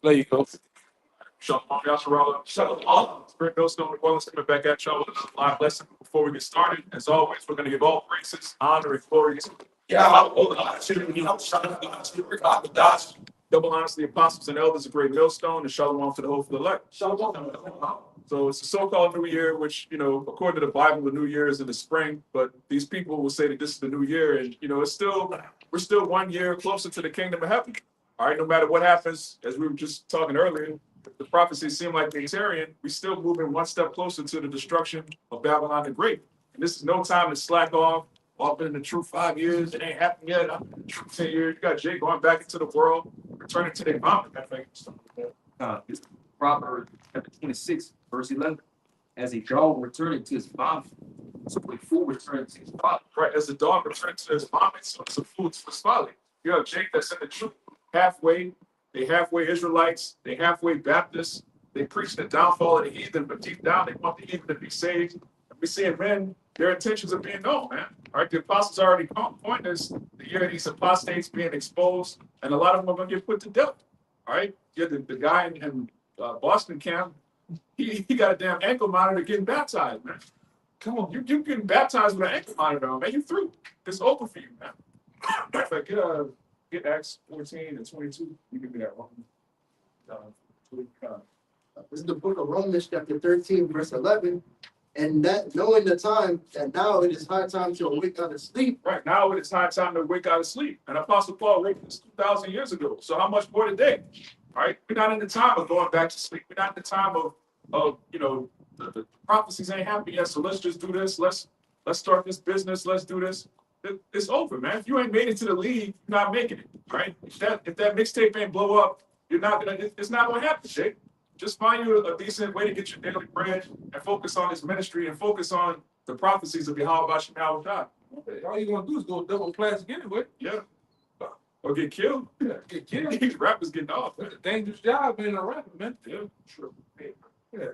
There you go. Shalom, Yasharala. Shalom. Spirit Millstone, New Orleans coming back at y'all with another live lesson. Before we get started, as always, we're going to give all praises, honor, and glory. Double honors to the apostles and elders of Great Millstone, and shalom to the whole for the elect. Shalom. So it's a so-called New Year, which, according to the Bible, the New Year is in the spring. But these people will say that this is the New Year, and we're still 1 year closer to the kingdom of heaven. All right, no matter what happens, as we were just talking earlier, the prophecies seem like they're tarrying. We're still moving one step closer to the destruction of Babylon the Great. And this is no time to slack off. I've been in the truth 5 years. It ain't happened yet. I'm in the truth 10 years. You got Jay going back into the world, returning to their vomit. I think. It's Proverbs chapter 26, verse 11. As a dog returning to his vomit, so a fool returning to his vomit. Right, as the dog returns to his vomit, so it's a food for his folly. You have Jake that's in the truth halfway. They halfway Israelites. They halfway Baptists. They preach the downfall of the heathen, but deep down they want the heathen to be saved. And we seeing men, their intentions are being known, man. All right, the apostles already pointed us the year of these apostates being exposed, and a lot of them are going to get put to death. All right, yeah, the guy in Boston camp, he got a damn ankle monitor getting baptized, man. Come on, you getting baptized with an ankle monitor on, man. You through. It's over for you, man. Like, get Acts 14 and 22. You can do that one. This is the book of Romans, chapter 13, verse 11. And that knowing the time, that now it is high time to awake out of sleep. Right, now it is high time to wake out of sleep. And Apostle Paul wrote this 2,000 years ago. So how much more today? All right, we're not in the time of going back to sleep. We're not in the time of the prophecies ain't happening yet. So let's just do this. Let's start this business. Let's do this. It's over, man. If you ain't made it to the league, you're not making it. Right? If that mixtape ain't blow up, you're not gonna. It's not gonna happen, Jake. Just find you a decent way to get your daily bread and focus on this ministry and focus on the prophecies of Yahweh Shemel God. All you're gonna do is go double class anyway. Yeah. Or get killed. Yeah, get killed. These rappers getting off. It's a dangerous job being a rapper, man. Yeah, sure. Yeah.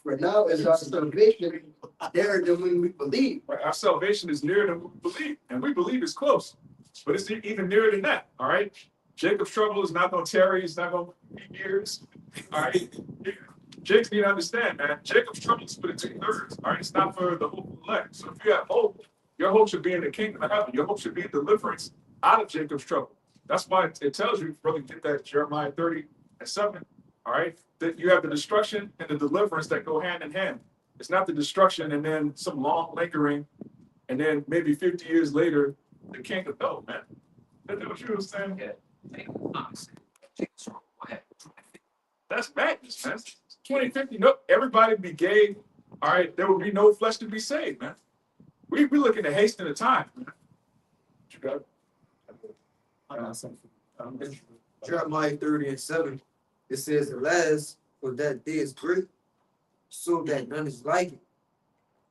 For now is our salvation nearer than when we believe. Right. Our salvation is nearer than we believe, and we believe it's close, but it's even nearer than that. All right. Jacob's trouble is not going to tarry. It's not going to be years. All right. Jake's need to understand, man. Jacob's trouble is split into thirds. All right. It's not for the hope of the elect. So if you have hope, your hope should be in the kingdom of heaven. Your hope should be in deliverance out of Jacob's trouble. That's why it tells you, really get that Jeremiah 30:7. All right. That you have the destruction and the deliverance that go hand in hand. It's not the destruction and then some long lingering, and then maybe 50 years later, the kingdom. No, man. That's what you were saying. Yeah. That's madness, man. 2050, nope. Everybody be gay. All right, there will be no flesh to be saved, man. We looking to hasten the time. Man. What you got? Jeremiah 30:7. It says, alas, for that day is great, so that none is like it.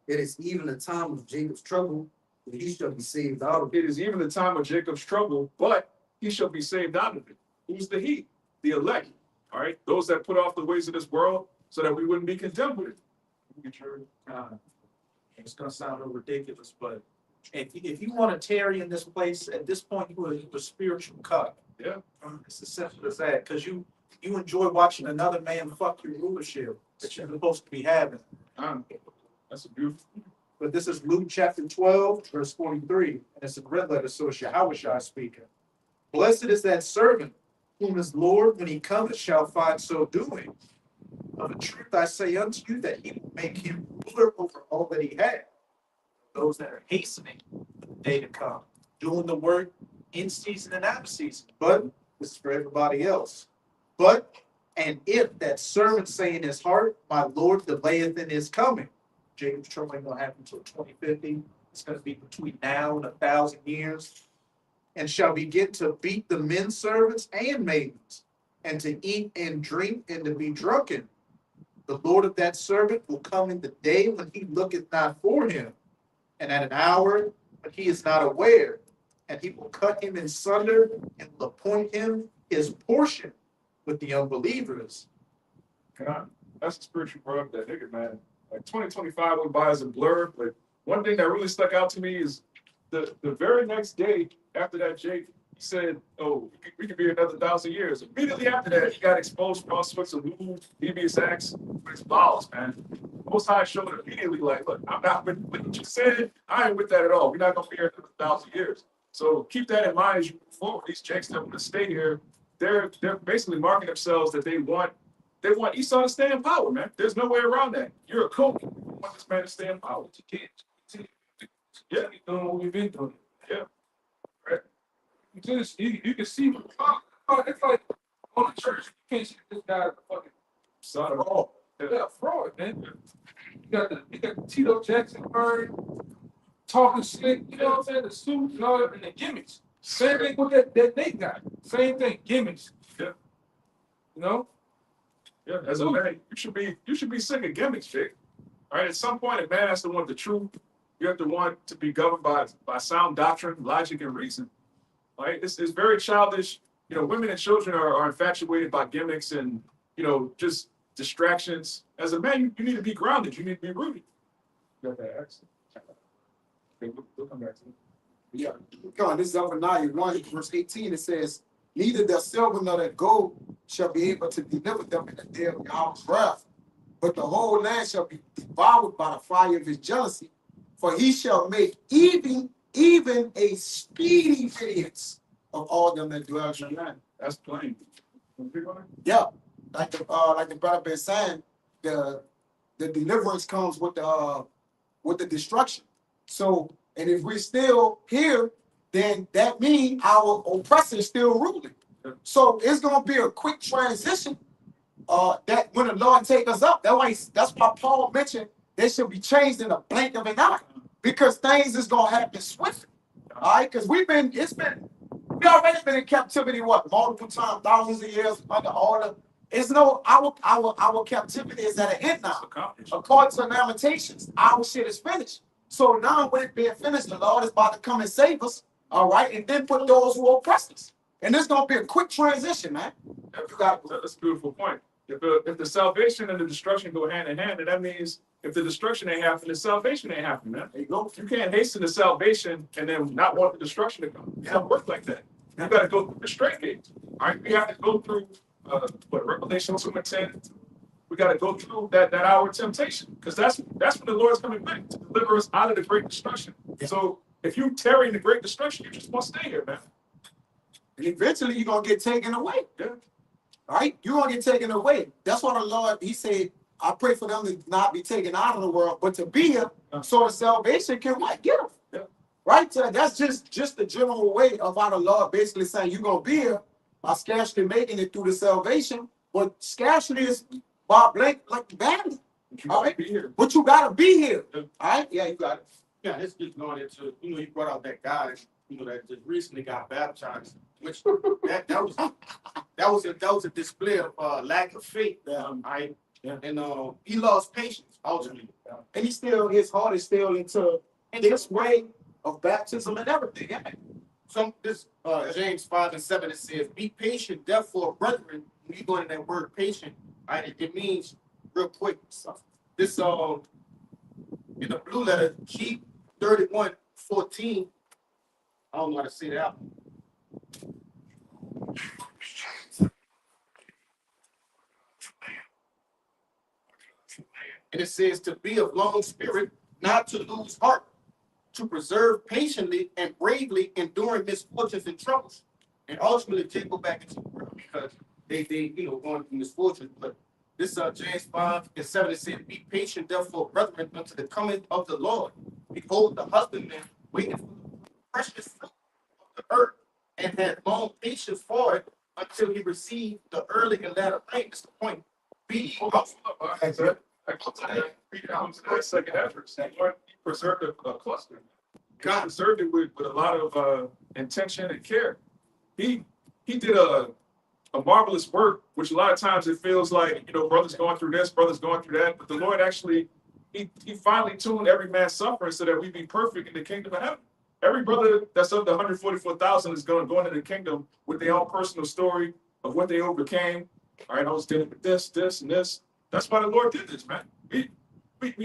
It is even the time of Jacob's trouble, but he shall be saved out of it. It is even the time of Jacob's trouble, but he shall be saved out of it. Who's the he? The elect. All right, those that put off the ways of this world so that we wouldn't be condemned with it. It's going to sound a little ridiculous, but if you want to tarry in this place, at this point, you are a spiritual cut. Yeah. It's as simple as that, because you enjoy watching another man fuck your rulership that you're supposed to be having. That's a beautiful. But this is Luke chapter 12, verse 43, and it's a red letter, so it's Yahweh speaking. Blessed is that servant whom his Lord, when he cometh, shall find so doing. Of a truth I say unto you that he will make him ruler over all that he had. Those that are hastening for the day to come, doing the work in season and out of season. But this is for everybody else. But, and if that servant say in his heart, my Lord delayeth in his coming, Jacob's trouble ain't going to happen until 2050. It's going to be between now and 1,000 years. And shall begin to beat the men servants and maidens, and to eat and drink and to be drunken. The Lord of that servant will come in the day when he looketh not for him, and at an hour when he is not aware, and he will cut him in sunder and will appoint him his portion with the unbelievers. God, that's the spiritual part of that nigga, man. Like 2025 went by as a blur, but one thing that really stuck out to me is the very next day after that, Jake, he said, "Oh, we could be here another 1,000 years." Immediately after that, he got exposed for all sorts of lewd, devious acts with his bowels, man. Most High showed immediately, like, look, I'm not with what you said. I ain't with that at all. We're not gonna be here another 1,000 years. So keep that in mind as you move forward. These jakes that want to stay here, they're basically marking themselves that they want Esau to stay in power, man. There's no way around that. You're a cook. You want this man to stay in power. You can't Yeah, keep doing what we've been doing. yeah, right. You can see, it's like on the church. You can't see this guy as a fucking Son of all. yeah, fraud, man. You got the Tito Jackson bird talking slick, you know what I'm saying? The suit and all that, and the gimmicks. Same thing with that they got. Same thing, gimmicks. Yeah. You know? Yeah, as a man, you should be sick of gimmicks, Jake. All right, at some point, a man has to want the truth. You have to want to be governed by sound doctrine, logic, and reason. Right? It's very childish. You know, women and children are infatuated by gimmicks and, you know, just distractions. As a man, you need to be grounded. You need to be rooted. You got that accent. Okay, we'll come back to it. Yeah, God, this is Zephaniah 1, verse 18. It says, neither the silver nor the gold shall be able to deliver them in the day of Yahweh's wrath, but the whole land shall be devoured by the fire of his jealousy, for he shall make even a speedy vengeance of all them that dwell in the land. That's plain. Yeah, like the brother been saying, the deliverance comes with the destruction. So, and if we're still here, then that means our oppressor is still ruling. So it's gonna be a quick transition. That when the Lord take us up, that's why Paul mentioned they should be changed in a blink of an eye, because things is gonna happen swiftly. All right, because we already been in captivity multiple times, thousands of years under order. It's no our captivity is at an end now. According to Lamentations, our shit is finished. So now when it being finished, the Lord is about to come and save us, all right, and then put those who oppress us. And there's gonna be a quick transition, man. That's a beautiful point. If the salvation and the destruction go hand in hand, then that means if the destruction ain't happening, the salvation ain't happening, man. There you go. You can't hasten the salvation and then not want the destruction to come. It doesn't work like that. You got to go through the straight gate. All right, we have to go through Revelation 2:10. We got to go through that hour of temptation, because that's when the Lord's coming back to deliver us out of the great destruction. Yeah. So if you tarry in the great destruction, you just want to stay here, man. And eventually you're gonna get taken away. Yeah. All right, you're gonna get taken away. That's why the Lord, he said, I pray for them to not be taken out of the world, but to be here, so the salvation can get them. Yeah. Right? So that's just the general way of how the Lord basically saying you're gonna be here by scarcely making it through the salvation, but scarcely is Bob Blake like badly. All right, be here. But you gotta be here. All right? Yeah, you got it. Yeah, it's just going into, you brought out that guy, that just recently got baptized, which that was a display of lack of faith. Right? Yeah. And he lost patience ultimately. And his heart is still into this way of baptism and everything. Yeah. James 5:7, it says, "Be patient, therefore, brethren." When you go into that word patient, right, it means real quick. This in the blue letter, G 31:14. I don't know how to say that. And it says to be of long spirit, not to lose heart, to preserve patiently and bravely enduring misfortunes and troubles. And ultimately, they go back into the world because they going through misfortunes. But this James 5:7, it says, "Be patient, therefore, brethren, unto the coming of the Lord. Behold, the husbandman waiting for the precious fruit of the earth, and had long patience for it until he received the early and latter rain." That's the point. Be That second effort. He preserved a cluster. God preserved it with a lot of intention and care. He did a marvelous work, which a lot of times it feels like, brothers going through this, brothers going through that. But the Lord actually, he finally tuned every man's suffering so that we be perfect in the kingdom of heaven. Every brother that's of the 144,000 is going into the kingdom with their own personal story of what they overcame. All right, I was dealing with this, and this. That's why the Lord did this, man. We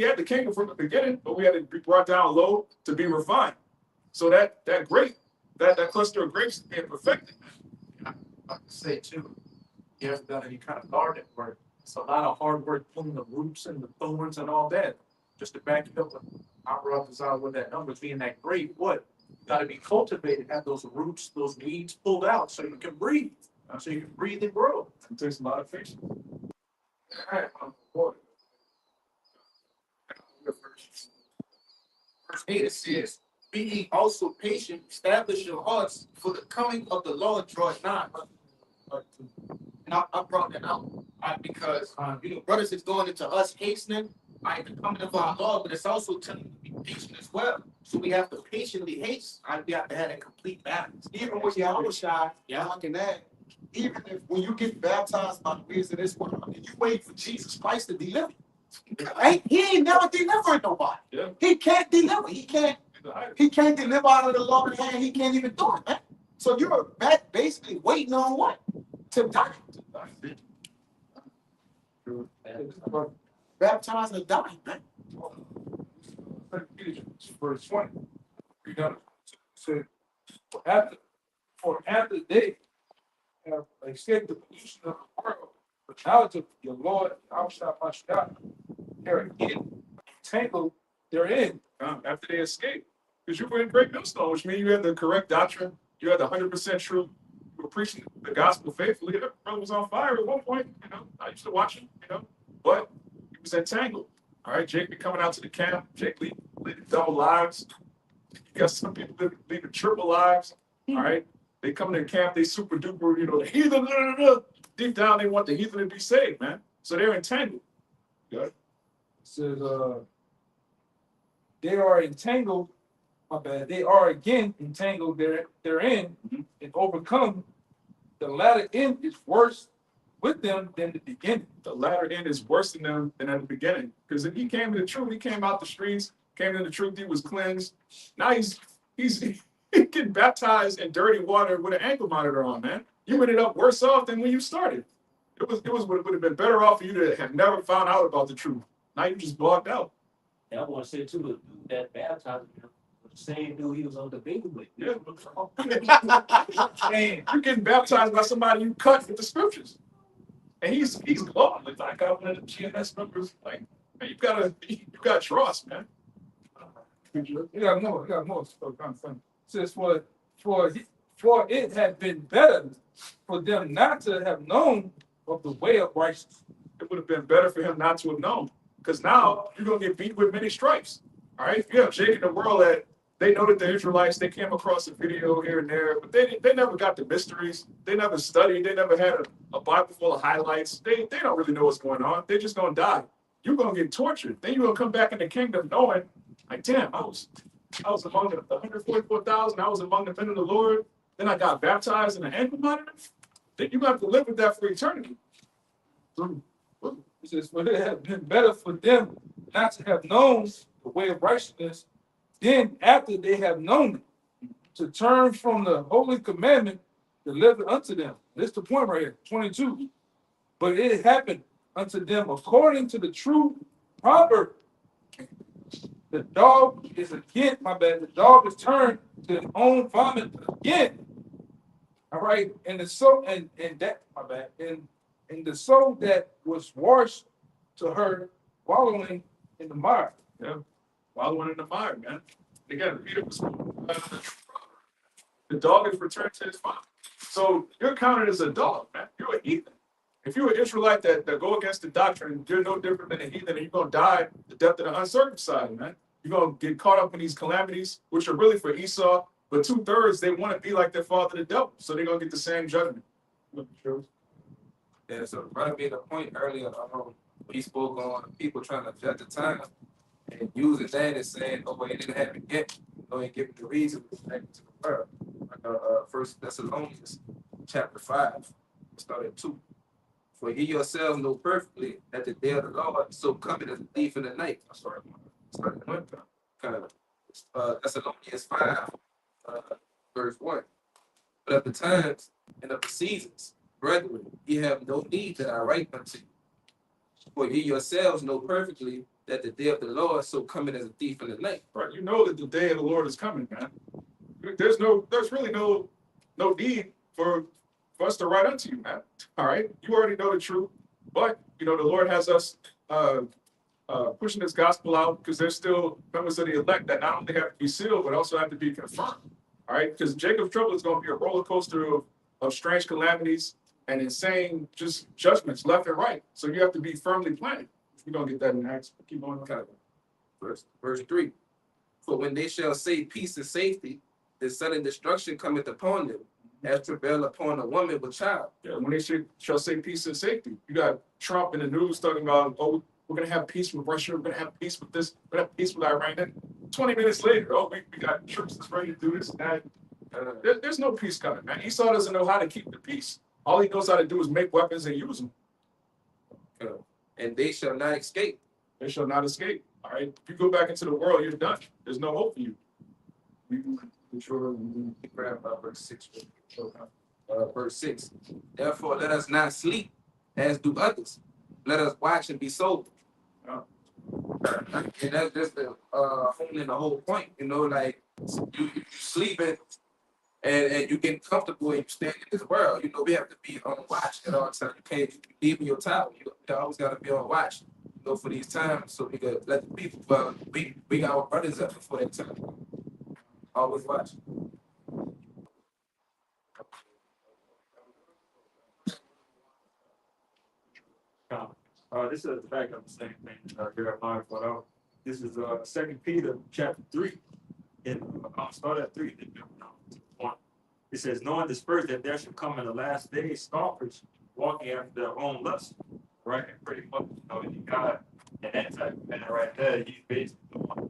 had the kingdom from the beginning, but we had to be brought down low to be refined. So that grape that cluster of grapes is being perfected. I can say too, he hasn't done any kind of garden work. It's a lot of hard work pulling the roots and the thorns and all that. Just to back it up, our brothers out with that number being that great, what? Got to be cultivated, have those roots, those weeds pulled out so you can breathe. So you can breathe and grow. It takes a lot of patience. All right, I'm bored. Verse 8 it says, be ye also patient, establish your hearts, for the coming of the Lord draweth nigh. And I brought that out because, brothers, it's going into us hastening the coming of our Lord, but it's also telling you to be patient as well. So we have to patiently haste. We have to have a complete balance. Even when you're shy, Yeah. looking at, even if when you get baptized by the ways of this world, and you wait for Jesus Christ to deliver you, he ain't never delivered nobody. Yeah. He can't deliver. He can't deliver out of the Lord's hand. He can't even do it, man. So you're back basically waiting on what? To die. Baptized and die, man. Verse 20. You know, so after they have escaped the pollution of the world, the knowledge of your Lord, our Shabbat, they're again entangled therein. After they escape. Because you were in great millstone, which means you had the correct doctrine, you had the 100% truth, you were preaching the gospel faithfully. That brother was on fire at one point, I used to watch him, but he was entangled. All right, Jake be coming out to the camp, Jake leading double lives. You got some people leading triple lives, all right? They come to the camp, they super duper, the heathen, deep down they want the heathen to be saved, man. So they're entangled. Good. It says, they are entangled, my bad, they are again entangled therein and overcome. The latter end is worse with them than the beginning. The latter end is worse than them than at the beginning. Because if he came to the truth, he came out the streets, came to the truth, he was cleansed. Now he's getting baptized in dirty water with an ankle monitor on, man. You ended up worse off than when you started. It would have been better off for you to have never found out about the truth. Now you just blocked out. And I want to say too, the dude that baptized him, the same dude he was on the baby with. Yeah. And you're getting baptized by somebody you cut with the scriptures. And he's glowing. Like I got one of the GMS numbers. Like, man, you gotta trust, man. You got more stuff kind of funny. It says, for it had been better for them not to have known of the way of righteousness. It would have been better for him not to have known. Because now you're gonna get beat with many stripes. All right. You have Jake in the world that they know that the Israelites, they came across a video here and there, but they never got the mysteries. They never studied. They never had a Bible full of highlights. They don't really know what's going on. They're just gonna die. You're gonna get tortured. Then you're gonna come back in the kingdom knowing, like, damn, I was among the 144,000. I was among the men of the Lord. Then I got baptized in an ankle monitor. Then you have to live with that for eternity. It says, for it had been better for them not to have known the way of righteousness, then after they have known it, to turn from the holy commandment delivered unto them. This is the point right here, 22. But it happened unto them according to the true proverb. The dog is again, the dog is turned to his own vomit again. All right, and the soul, and that, and the soul that was washed to her wallowing in the mire. Yeah, wallowing in the mire, man. Again, Peter was the dog is returned to his father. So you're counted as a dog, man. You're a heathen. If you're an Israelite that go against the doctrine, you're no different than a heathen, and you're gonna die the death of the uncircumcised, man. You're gonna get caught up in these calamities, which are really for Esau, but 2/3 they want to be like their father, the devil. So they're gonna get the same judgment. Yeah, so brother made a point earlier. He spoke on people trying to judge the time and using that as saying, "Oh, it didn't happen yet." And giving the reason back to the world. Like First Thessalonians chapter 5, start at 2. For ye yourselves know perfectly that the day of the Lord so coming as a thief in the night. I'm sorry, start at 1. Thessalonians 5, verse 1. But of the times and of the seasons, brethren, ye have no need that I write unto you. For ye yourselves know perfectly that the day of the Lord so coming as a thief in the night. Right, you know that the day of the Lord is coming, man. There's really no need for us to write unto you, man. All right, you already know the truth, but the Lord has us pushing this gospel out because there's still members of the elect that not only have to be sealed but also have to be confirmed. All right, because Jacob's trouble is going to be a roller coaster of strange calamities and insane just judgments left and right. So you have to be firmly planted. We're gonna get that in Acts. Keep going. Okay. Verse 3. For when they shall say peace and safety, the sudden destruction cometh upon them, as travail upon a woman with child. Yeah, when they shall say peace and safety, you got Trump in the news talking about, oh, we're gonna have peace with Russia, we're gonna have peace with this, we're gonna have peace with Iran. Then 20 minutes later, oh, we got troops that's ready to do this and that. There's no peace coming, man. Esau doesn't know how to keep the peace. All he knows how to do is make weapons and use them. And they shall not escape. They shall not escape. All right. If you go back into the world, you're done. There's no hope for you. Grab verse 6. Verse 6. Therefore, let us not sleep as do others. Let us watch and be sober. And that's just the honing the whole point, like you sleeping and you getting comfortable and you staying in this world. We have to be on watch at all times. You can't leave your towel. You always got to be on watch, for these times, so we can let the people. We got our brothers up before that time. Always watch. This is the back of the same thing Jeremiah brought out. This is 2 Peter chapter 3. And I'll start at 3. It says, knowing this first that there should come in the last days scoffers walking after their own lust. Right? And pretty much, you got and that type of man right there, he's basically the one.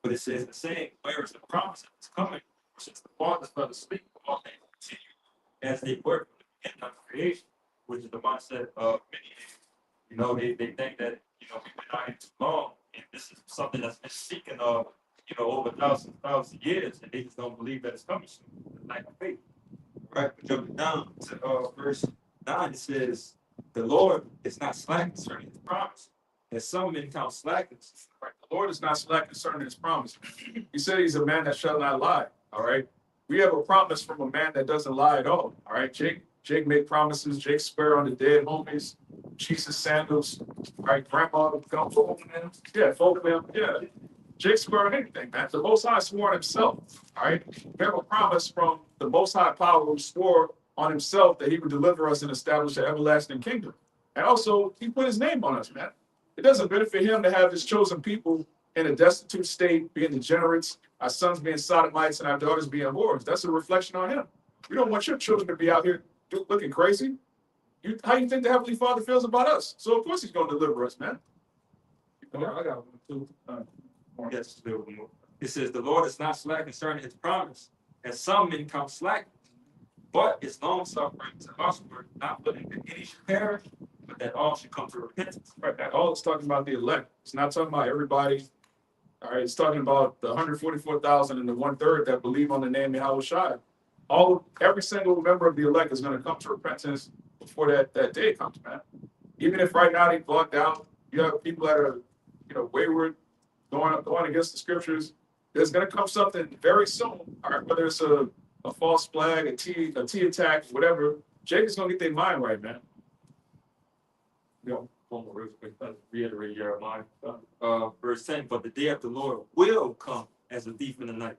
But it says the same, where is the promise that is coming, since the fathers fell asleep, all things continue as they were from the beginning of creation, which is the mindset of many. They think that we've been out here too long, and this is something that's been seeking over thousands of years, and they just don't believe that it's coming soon. Lack of faith. Right, but jumping down to verse 9, it says, the Lord is not slack concerning his promise, as some men count slackness. Right. The Lord is not slack concerning his promise. He said he's a man that shall not lie. All right. We have a promise from a man that doesn't lie at all. All right. Jake made promises. Jake spare on the dead homies. Jesus sandals. All right. Grandma gonna fold him. Yeah, fold him. Yeah. Jake spare on anything, man. The Most High swore on himself. All right. We have a promise from the Most High power who swore on himself that he would deliver us and establish an everlasting kingdom. And also, he put his name on us, man. It doesn't benefit him to have his chosen people in a destitute state, being degenerates, our sons being sodomites, and our daughters being whores. That's a reflection on him. We don't want your children to be out here looking crazy. How do you think the Heavenly Father feels about us? So, of course, he's going to deliver us, man. I got one too. Yes, it says, the Lord is not slack concerning his promise, as some men count slack, but it's long suffering to usward, not willing that any should perish, but that all should come to repentance. Right. That all is talking about the elect. It's not talking about everybody. All right. It's talking about the 144,000 and the 1/3 that believe on the name of Yahushua. Every single member of the elect is going to come to repentance before that day comes, man. Even if right now they blocked out, you have people that are, wayward, going against the scriptures. There's going to come something very soon. All right. Whether it's a false flag, a T attack, whatever. Jacob's going to get their mind right, man. One more real quick, reiterate Jeremiah. Verse 10, but the day of the Lord will come as a thief in the night,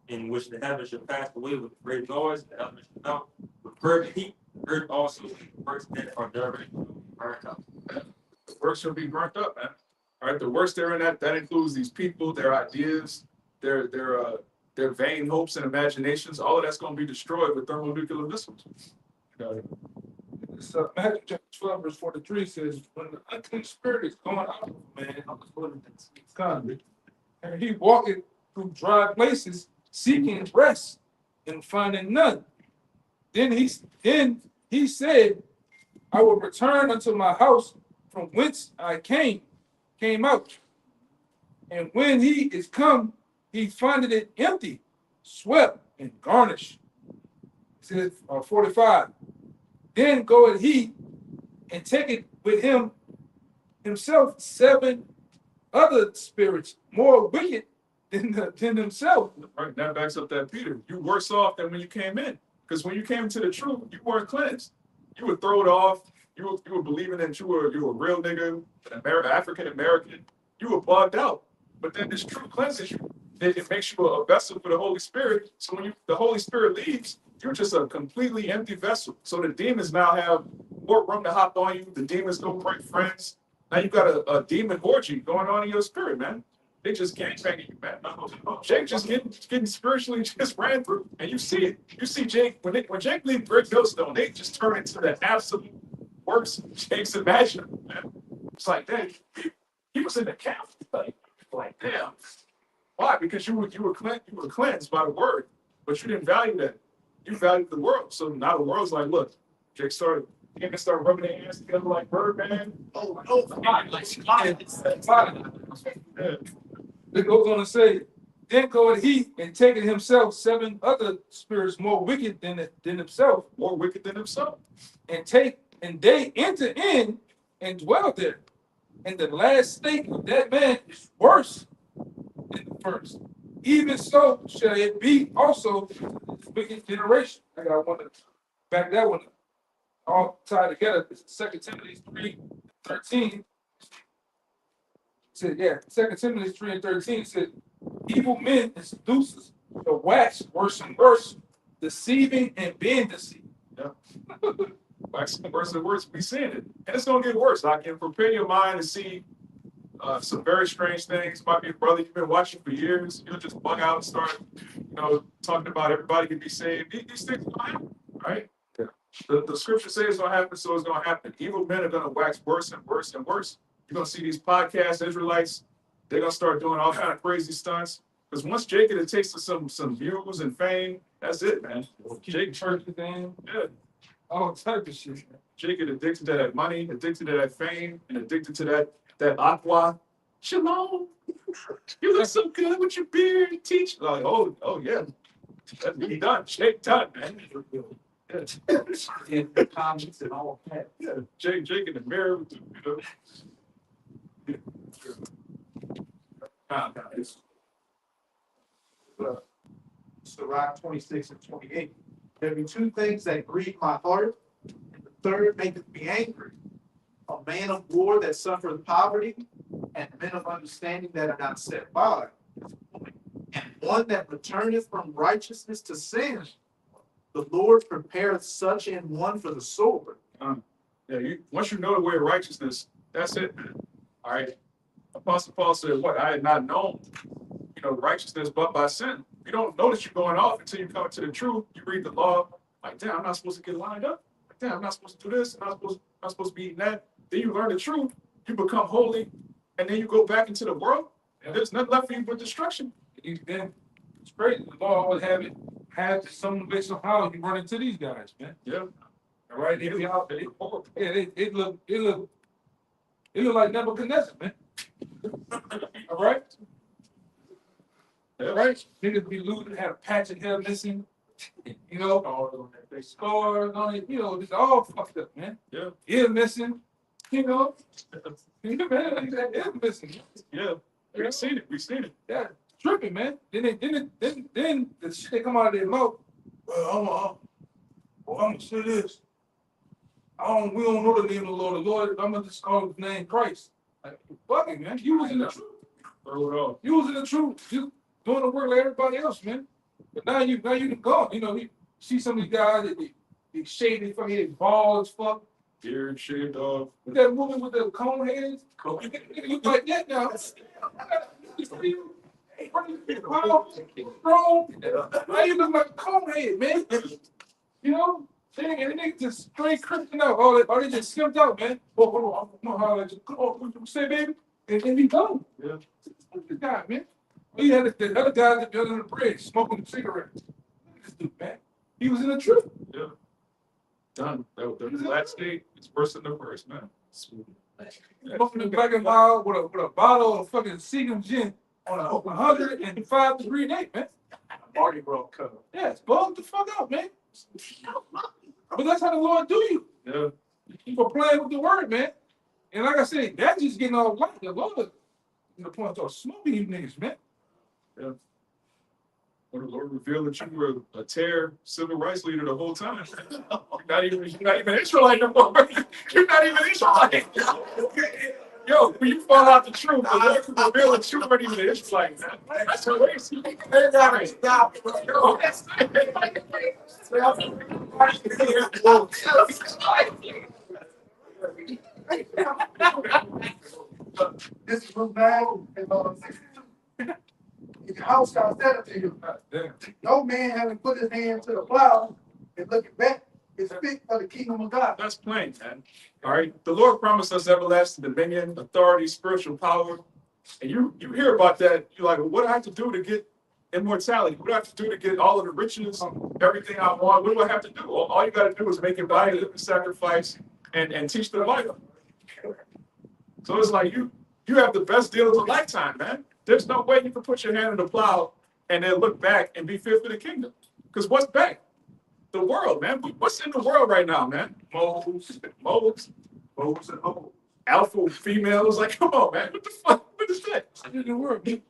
in which the heavens shall pass away with a great noise, the elements shall melt with fervent heat, the earth also, the works that are therein burnt up. The works shall be burnt up, man. All right, the works therein, that includes these people, their ideas, their vain hopes and imaginations. All of that's going to be destroyed with thermonuclear missiles. Matthew chapter 12, verse 43 says, when the unclean spirit is gone out of a man, and he walketh through dry places, seeking rest and finding none. Then he said, I will return unto my house from whence I came out. And when he is come, he findeth it empty, swept, and garnished. It says 45. Then goeth he and taketh with himself 7 other spirits more wicked than themselves. Right, that backs up that Peter. You worse off than when you came in. Because when you came into the truth, you weren't cleansed. You were thrown off. You were believing that you were a real nigga, an African American. You were bugged out. But then this truth cleanses you. It makes you a vessel for the Holy Spirit. So when the Holy Spirit leaves, you're just a completely empty vessel. So the demons now have more room to hop on you. The demons go break friends. Now you got a demon orgy going on in your spirit, man. They just can't bang you, man. Jake just getting spiritually just ran through, and you see it. You see Jake when Jake leaves Brick Millstone, they just turn into the absolute worst Jake's imaginable, man. It's like, damn, he was in the camp, like damn. Why? Because you were cleansed by the word, but you didn't value that. You valued the world. So now the world's like, look, Jake started rubbing their hands together like Birdman. It goes on to say, then goeth he and taking himself 7 other spirits more wicked than himself, More wicked than himself. and they enter in and dwell there. And the last state of that man is worse than the first. Even so shall it be also in this wicked generation. I got one to back that one up. All tied together. It's 2 Timothy 3:13. Said, yeah, 2 Timothy 3:13 said, evil men and seducers shall wax worse and worse, deceiving and being deceived. Yeah. Waxing worse and worse. We seeing it. And it's gonna get worse. I can prepare your mind to see some very strange things. Might be a brother you've been watching for years. You'll just bug out and start, talking about everybody can be saved. These things are gonna happen, right? Yeah. The scripture says it's gonna happen, so it's gonna happen. Evil men are gonna wax worse and worse and worse. You're gonna see these podcast Israelites, they're gonna start doing all kind of crazy stunts. Because once Jake gets a taste of some views and fame, that's it, man. Jake church thing, Yeah. all type of shit. Jake get addicted to that money, addicted to that fame, and addicted to that aqua. Shalom. You look so good with your beard and teach. Like, oh yeah. That's me done. Jake done, man. In the comments and all that. Yeah. Jake in the mirror with Sirach 26 and 28. There be 2 things that grieve my heart, and the third maketh me angry. A man of war that suffereth poverty, and men of understanding that are not set by. And one that returneth from righteousness to sin. The Lord prepareth such an one for the sword. Once you know the way of righteousness, that's it, man. All right. Apostle Paul said, what? I had not known, righteousness but by sin. You don't notice you're going off until you come into the truth. You read the law, like, damn, I'm not supposed to get lined up. Like, damn, I'm not supposed to do this. I'm not supposed to be eating that. Then you learn the truth. You become holy, and then you go back into the world, and there's nothing left for you but destruction. Then it's crazy. The law always have some way somehow you run into these guys, man. Yeah. All right, they be out there. It look like Nebuchadnezzar, man. All right. Yeah. Right? Niggas be looting, had a patch of hair missing, they scars on it, it's all fucked up, man. Yeah. Ear missing, man, ear missing. Yeah. We've seen it. Yeah, tripping, man. Then the shit they come out of their mouth. Well, I'm gonna say this. We don't know the name of the Lord. The Lord, I'm gonna just call his name Christ. Like, fucking man, you was in the truth. Throw it off. You was in the truth. You doing the work like everybody else, man. But now you gone. You see some of these guys that they shade their fucking head, bald as fuck. Beard shaved off. With that movie with the cone heads, you look like that now. Now you look like a cone head, man. And they just straight cripping out. All they just skipped out, man. Oh, I'm gonna holler at you. What you say, baby? And he gone. Yeah. Look at this guy, man. He had the other guy that under the bridge smoking a cigarette. Look at this dude, man. He was in the truth. Yeah. Done. The last state is worse than the first, man. Smoking the black and mild with a bottle of fucking Seagram gin on a 105-degree day, man. Mardi Gras cover. Yeah, it's bugged the fuck out, man. But that's how the Lord do you. Yeah. You for playing with the word, man. And like I said, that's just getting all light. The Lord, the point to smoking you niggas, man. When the Lord revealed that you were a tear civil rights leader the whole time. You're not even Israelite no more. You're not even Israelite. Yo, when you fall out the truth, the Lord can reveal that you weren't even an Israelite, man. That's crazy. They gotta stop. Yo, that's This is from now, and your house got set up to you. Damn. No man having put his hand to the plow and looking back is fit for the kingdom of God. That's plain, man. All right. The Lord promised us everlasting dominion, authority, spiritual power. And you hear about that. You're like, well, what do I have to do to get immortality? What do I have to do to get all of the riches, everything I want? What do I have to do? All you got to do is make your body a living sacrifice and teach the Bible. So it's like you have the best deal of a lifetime, man. There's no way you can put your hand in the plow and then look back and be fit for the kingdom. Because what's back? The world, man. What's in the world right now, man? Moles and hoes. Alpha females. Like, come on, man. What the fuck? What is that? In the world, The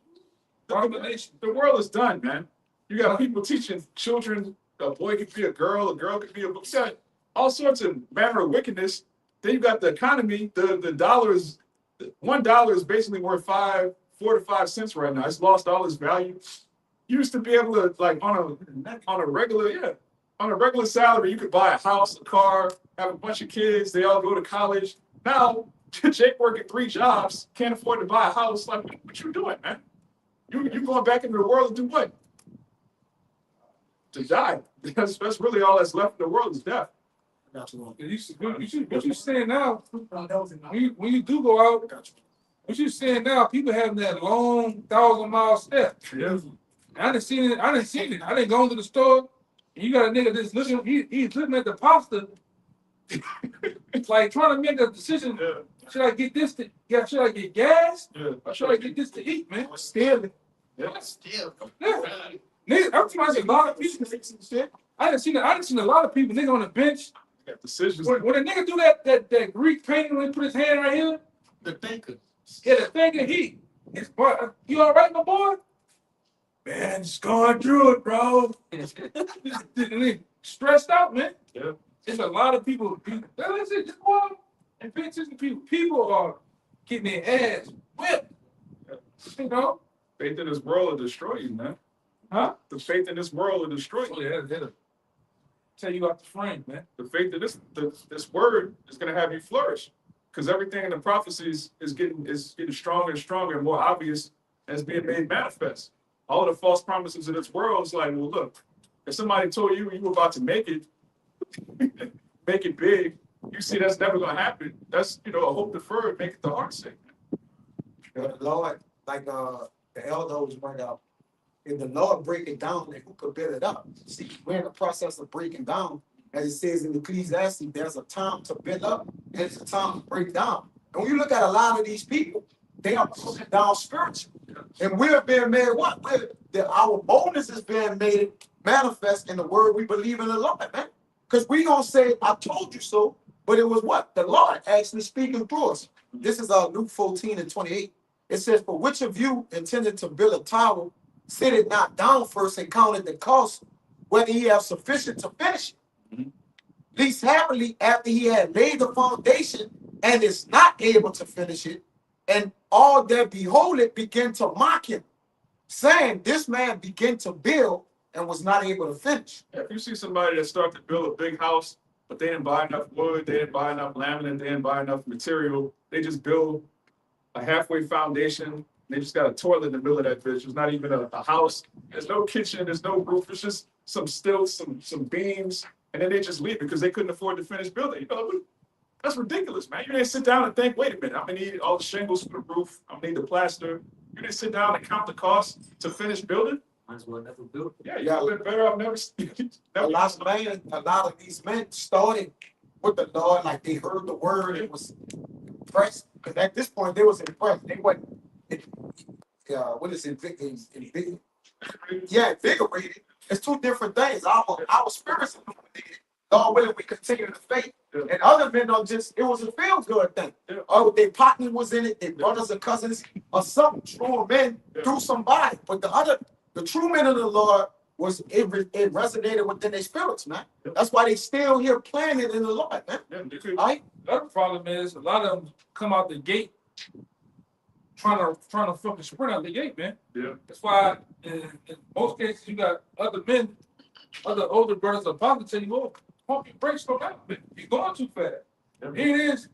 world is done, man. You got people teaching children a boy could be a girl could be a boy. You got all sorts of manner of wickedness. Then you got the economy. The dollar is $1 is basically worth 4 to 5 cents right now. It's lost all its value. You used to be able to, like, on a regular salary, you could buy a house, a car, have a bunch of kids. They all go to college. Now, Jake working 3 jobs, can't afford to buy a house. Like, what you doing, man? You going back into the world to do what? To die. That's really all that's left in the world is death. what you saying now, when you do go out, what you saying now, people having that long 1,000-mile step. Yeah. I didn't see it. I didn't go into the store. And you got a nigga that's looking, he's looking at the pasta. It's like trying to make a decision. Yeah. Should I get this should I get gas? Yeah. Or should I get this to eat, man? Stealing. Yeah. Yeah. Niggas, I'm talking about a lot of people. I done seen a lot of people, nigga on the bench. Got decisions. When a nigga do that Greek painting when he put his hand right here, The thinker. yeah, the thinking you all right, my boy? Man, just going through it, bro. Stressed out, man. Yeah. There's a lot of people. That's it. Just go out and pay attention to people. People are getting their ass whipped. Yeah. You know? Faith in this world will destroy you, man. Huh? The faith in this world will destroy you. Oh, yeah, that'll tell you out the frame, man. The faith in this word is going to have you flourish, because everything in the prophecies is getting stronger and stronger and more obvious as being made manifest. All of the false promises in this world is like, well, look, if somebody told you were about to make it big, you see that's never going to happen. That's a hope deferred, make it the heart sick. The Lord, like the elder was bring out, if the Lord break it down, then who could build it up? See, we're in the process of breaking down. As it says in Ecclesiastes, there's a time to build up and there's a time to break down. And when you look at a lot of these people, they are broken down spiritually. And we're being made what? Our boldness is being made manifest in the word we believe in the Lord, man. Because we gonna say, I told you so, but it was what? The Lord actually speaking through us. This is Luke 14:28. It says, for which of you intended to build a tower, sit it not down first and counted the cost, whether he have sufficient to finish it. Mhm. Least happily, after he had laid the foundation and is not able to finish it, and all that behold it begin to mock him, saying, this man began to build and was not able to finish. If you see somebody that started to build a big house, but they didn't buy enough wood, they didn't buy enough laminate, they didn't buy enough material, they just build a halfway foundation. They just got a toilet in the middle of that bitch. It's not even a house. There's no kitchen. There's no roof. It's just some stilts, some beams, and then they just leave because they couldn't afford to finish building. That's ridiculous, man. You didn't sit down and think, wait a minute, I'm gonna need all the shingles for the roof. I'm gonna need the plaster. You didn't sit down and count the cost to finish building. Might as well never build. Yeah, you would have been better off never. A lot of these men started with the Lord, like they heard the word and was impressed. Because at this point, they was impressed. They wasn't, what is it? Invigorated. It's two different things. Our spirits illuminated. Lord willing, we continue to faith. Yeah. And other men are just, it was a feel good thing. Yeah. Oh, their partner was in it, their brothers and cousins, or some true men through somebody. But the true men of the Lord it resonated within their spirits, man. Yeah. That's why they still here playing it in the Lord, man. Yeah, they could- Right? The other problem is a lot of them come out the gate trying to fucking sprint out the gate, man. Yeah. That's why in most cases you got other men, other older brothers are about to tell you, "Oh, pump your brakes, slow down, man. You're going too fast." Yeah. Here it is.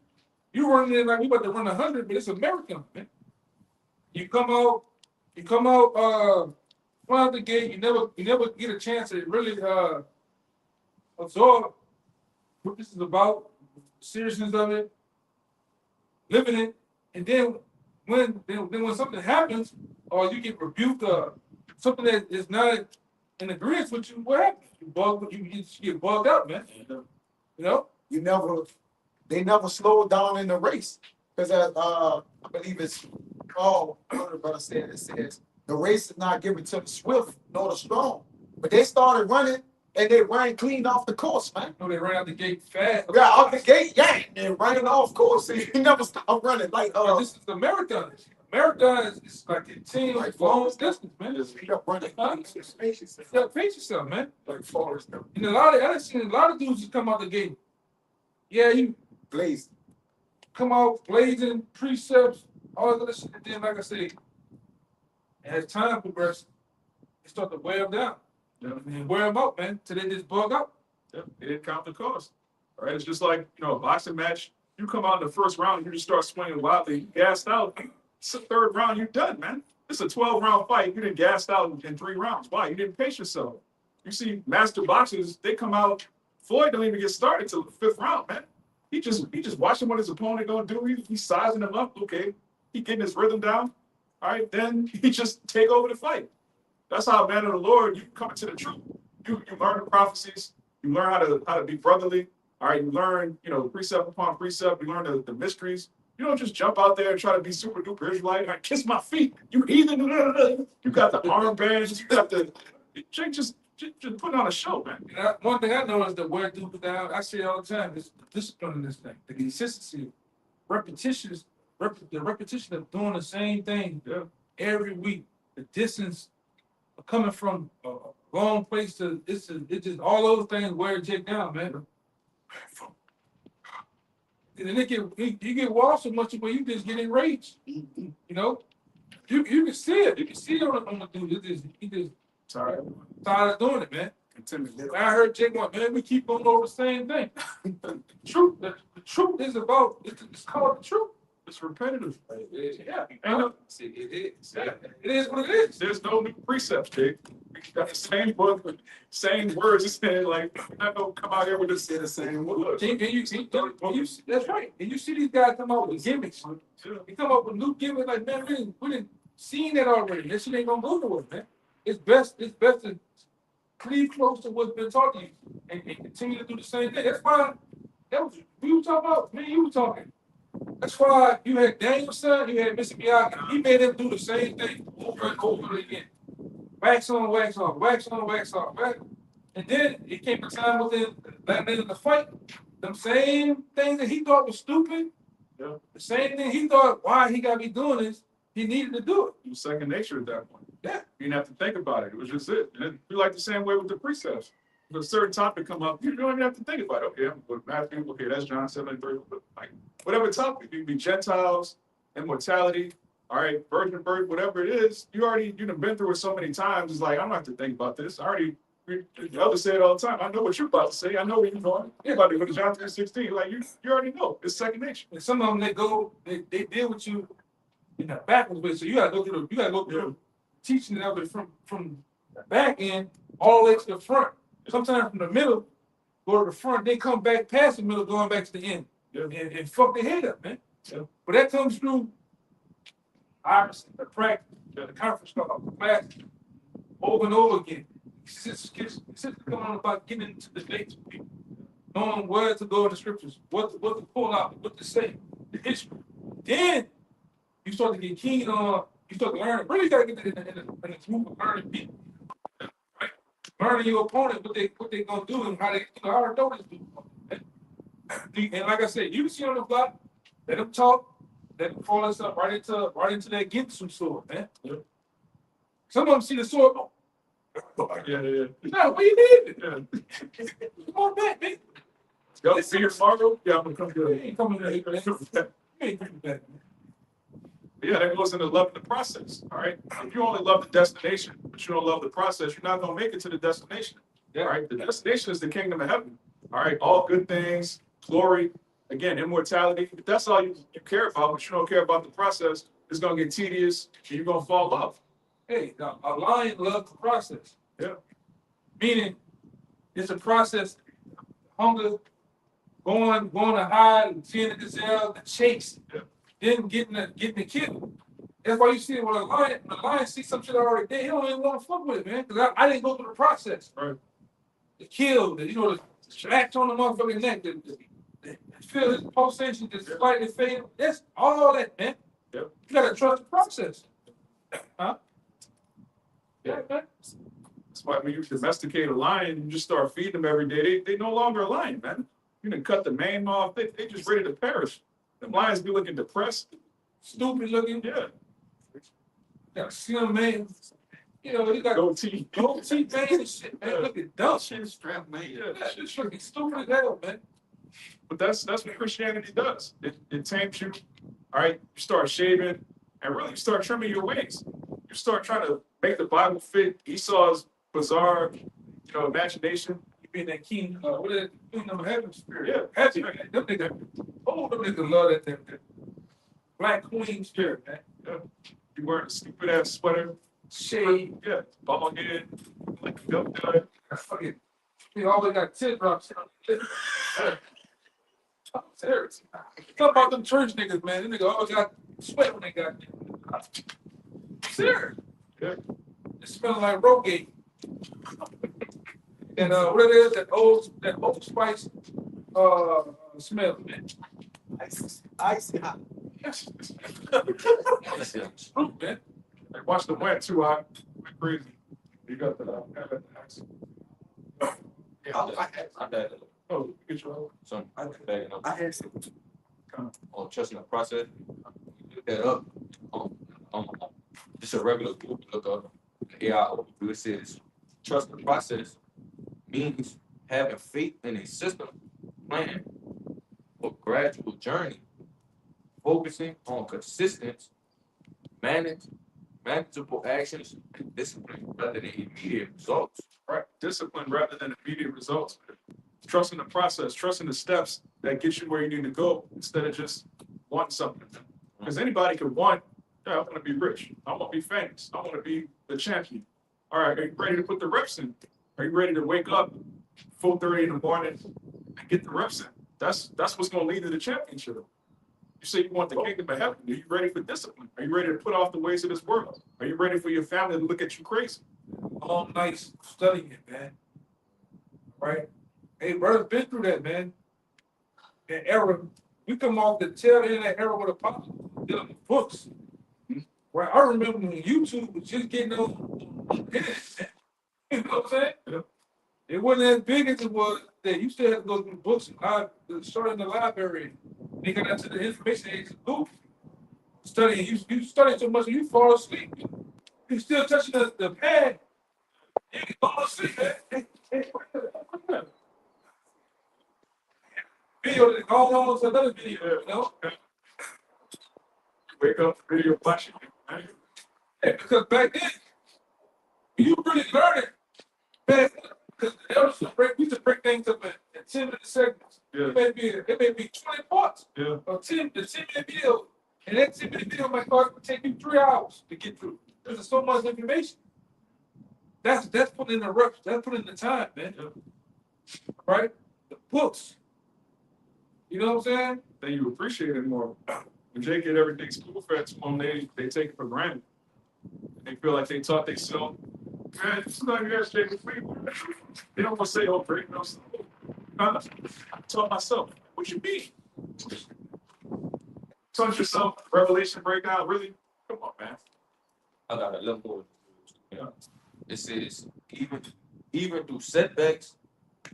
You running in like we about to run 100, but it's American, man. You come out, run out the gate. You never get a chance to really absorb what this is about, the seriousness of it, living it, and then when something happens or you get rebuked or something that is not in agreement with you, what happens? You get bugged out, man. You know? They never slowed down in the race. Because I believe it's Paul, one of the brothers said, it says, the race is not given to the swift nor the strong. But they started running and they ran clean off the course, man. No, they ran out the gate fast. Yeah, out the gate, yeah, and running off course. He never stopped running. Like, This is the marathon. Marathon is like a team Like long Forrest distance, man. just beat up running. Huh? You gotta pace yourself, man. Like Forrest Gump. And I seen a lot of dudes just come out the gate. Yeah, you Blazed. come out blazing precepts, all of this shit. And then, like I say, as time progresses, they start to wear them down. Yeah. And wear them out, man, till they just bug out. Yeah, they didn't count the cost. All right, it's just like, a boxing match. You come out in the first round, you just start swinging wildly, you gassed out. It's the third round, you're done, man. It's a 12-round fight. You didn't gassed out in 3 rounds. Why? You didn't pace yourself. You see, master boxers, they come out. Floyd don't even get started till the 5th round, man. He just watching what his opponent gonna do. He's sizing him up. Okay, he getting his rhythm down. All right, then he just take over the fight. That's how, man of the Lord, you come into the truth. You learn the prophecies. You learn how to be brotherly. All right, you learn, precept upon precept. You learn the mysteries. You don't just jump out there and try to be super duper Israelite. I kiss my feet. You heathen. You got the armbands. You got the just put on a show, man. And one thing I know is that wear dudes down. I say it all the time is the discipline in this thing, the consistency, the repetition of doing the same thing every week. The distance of coming from a long place to it's just all those things wear Jake down, man. And then you get washed so much where you just get enraged. You can see it. You can see it on the dude. He just tired of doing it, man. I heard Jake going, man, we keep going over the same thing. The truth is about it's called the truth. It's repetitive. Yeah. See, it is. Yeah. It is what it is. There's no new precepts, Jake. We got the same book, with same words. It's saying like, we're not gonna come out here with Say the same word. look. And that's right. And you see these guys come out with gimmicks. They come up with new gimmicks like, man, we didn't seen that already. That shit ain't gonna go nowhere, man. It's best to cleave close to what's been taught to you and continue to do the same thing. That's why we were talking about, me and you were talking. That's why you had Daniel's son, you had Mr. Miyagi. He made him do the same thing over and over again. Wax on, wax off, wax on, wax off, right? And then it came a time within the fight, them same things that he thought was stupid, Yeah. the same thing he thought, why he gotta be doing this, he needed to do it. It was second nature at that point. Yeah. You didn't have to think about it. It was just it. And it'd be like the same way with the precepts. If a certain topic come up, you don't even have to think about it. Okay, I'm with Matthew. Okay, that's John 7:3. Like whatever topic, you can be Gentiles, immortality, all right, virgin birth, whatever it is. You've been through it so many times. It's like I don't have to think about this. The elders say it all the time. I know what you're about to say. I know where you're going. You're about to go to John 3:16. Like you already know. It's second nature. And some of them they deal with you in the backwards way. So you gotta go through teaching of it from the back end all the way to the front. Sometimes from the middle, go to the front, they come back past the middle, going back to the end. Yeah. And fuck their head up, man. Yeah. But that comes through obviously the practice, the conference call, the class, over and over again. It's coming on about getting into the dates with people, knowing where to go in the scriptures, what to pull out, what to say, the history. Then you start to get keen on, you start to learn, really gotta get in the group of learning people. Right? Learning your opponent, what they gonna do and how they, I already know this dude. And like I said, you can see on the block, let them talk, let them fall us up right into that Gibson sword, man. Yeah. Some of them see the sword. Oh, Yeah, yeah. no, where you leaving? Yeah. Come on back, man. Y'all see your tomorrow? Yeah, I'm gonna come You get ain't coming back, man. You ain't coming back, man. Yeah, that goes into loving the process. All right. If you only love the destination, but you don't love the process, you're not gonna make it to the destination. Yeah. All right. The destination is the kingdom of heaven. All right. All good things, glory, again, immortality. If that's all you care about, but you don't care about the process, it's gonna get tedious and you're gonna fall off. Hey, now, a lion loves the process. Yeah. Meaning, it's a process. Hunger, going to hide, and seeing the gazelle, the chase, Yeah. then getting the kill. That's why you see when a lion sees some shit already dead, he don't even want to fuck with it, man. Because I didn't go through the process. Right. The kill, the scratch on the motherfucking neck, the feel his pulsation just slightly fade. That's all that, man. Yep. You gotta trust the process. Huh? Yeah, man. That's why when you domesticate a lion, you just start feeding them every day. They no longer a lion, man. You done cut the mane off. They just ready to perish. The lions be looking depressed. Stupid looking. Yeah. Got slim man. You know, he got Goatee. goatee man and shit, man. Looking dumb. Shit is strap man. Yeah. That shit's looking stupid as hell, man. But that's what Christianity does. It tames you. All right. You start shaving and really you start trimming your ways. You start trying to make the Bible fit Esau's bizarre, imagination. You being that king, what is it? Kingdom of heaven spirit. Yeah. Heavy, man. Them niggas, them niggas love that black queen spirit, man. Yeah. You wearing a stupid ass sweater. Shade. Yeah. Ball head. Like a goat dog. Fucking, he always got teardrops. Serious. Talk about them church niggas, man. Them niggas always got sweat when they got there. Serious. Yeah. It smells like Rogate. And what it is, that old spice smell, man. Icy hot. Yes. Fruit, man. Hey, watch the wet too. I went crazy. You got the axe. I had Oh, get your own. some back I had some. on trusting the process. Look that up. Just a regular Google look up. AI overview. It says trust the process means having faith in a system plan or gradual journey, focusing on consistent, manageable actions and discipline rather than immediate results. Right. Discipline rather than immediate results. Trusting the process, trusting the steps that get you where you need to go instead of just wanting something. Because anybody can want, yeah, I want to be rich. I want to be famous. I want to be the champion. All right, are you ready to put the reps in? Are you ready to wake up 4:30 in the morning and get the reps in? That's what's going to lead to the championship. You say you want the kingdom of heaven. Are you ready for discipline? Are you ready to put off the ways of this world? Are you ready for your family to look at you crazy? Long nights studying it, man. Right? Hey, brother's been through that, man. That era, we come off the tail end of that era with a pop, dealing with books. Right? I remember when YouTube was just getting on the internet. You know what I'm saying? Yeah. It wasn't as big as it was then. You still had to go through books and start in the library. They got into the information age of Google. Studying, you study so much you fall asleep. You still touching the pad. You can fall asleep, man. Video that going on to another video, you know? Wake up, video flashing. Yeah, because back then, you really learn it. Man, because we used to break things up in 10-minute segments. Yeah. It may be 20 parts. Yeah. Or 10-minute video. And that 10-minute video might take you 3 hours to get through. There's so much information. That's putting in the reps. That's putting in the time, man. Yeah. Right? The books. You know what I'm saying? Then you appreciate it more. When they get everything spoon fed to them, they take it for granted. They feel like they taught themselves. Man, it's not your ass taking free. They don't want to say, oh, break no stuff. I taught myself. What you mean? Taught yourself. Revelation breakout. Really? Come on, man. I got a little more. It says even through setbacks,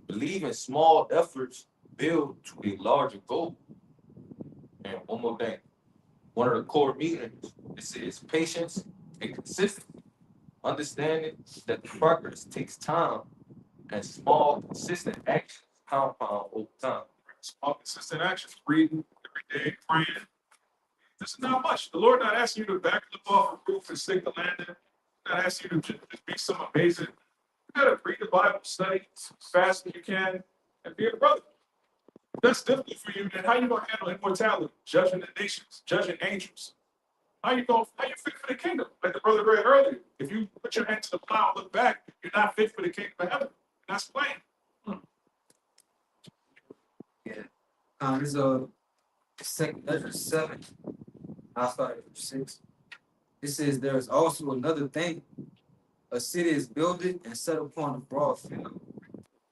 believe in small efforts build to a larger goal. And one more thing, one of the core meanings is patience and consistency. Understanding that progress takes time and small, consistent actions compound over time. Small, consistent actions, reading every day, praying. This is not much. The Lord not asking you to backflip off a roof and stick the landing. Not asking you to just be some amazing. You gotta read the Bible, study as fast as you can, and be a brother. If that's difficult for you, then how you gonna handle immortality, judging the nations, judging angels? How you fit for the kingdom? Like the brother read earlier. If you put your hand to the plow and look back, you're not fit for the kingdom of heaven. That's plain. Yeah. It's second Ezra 7. I'll start at verse 6. It says, there is also another thing. A city is builded and set upon a broad field,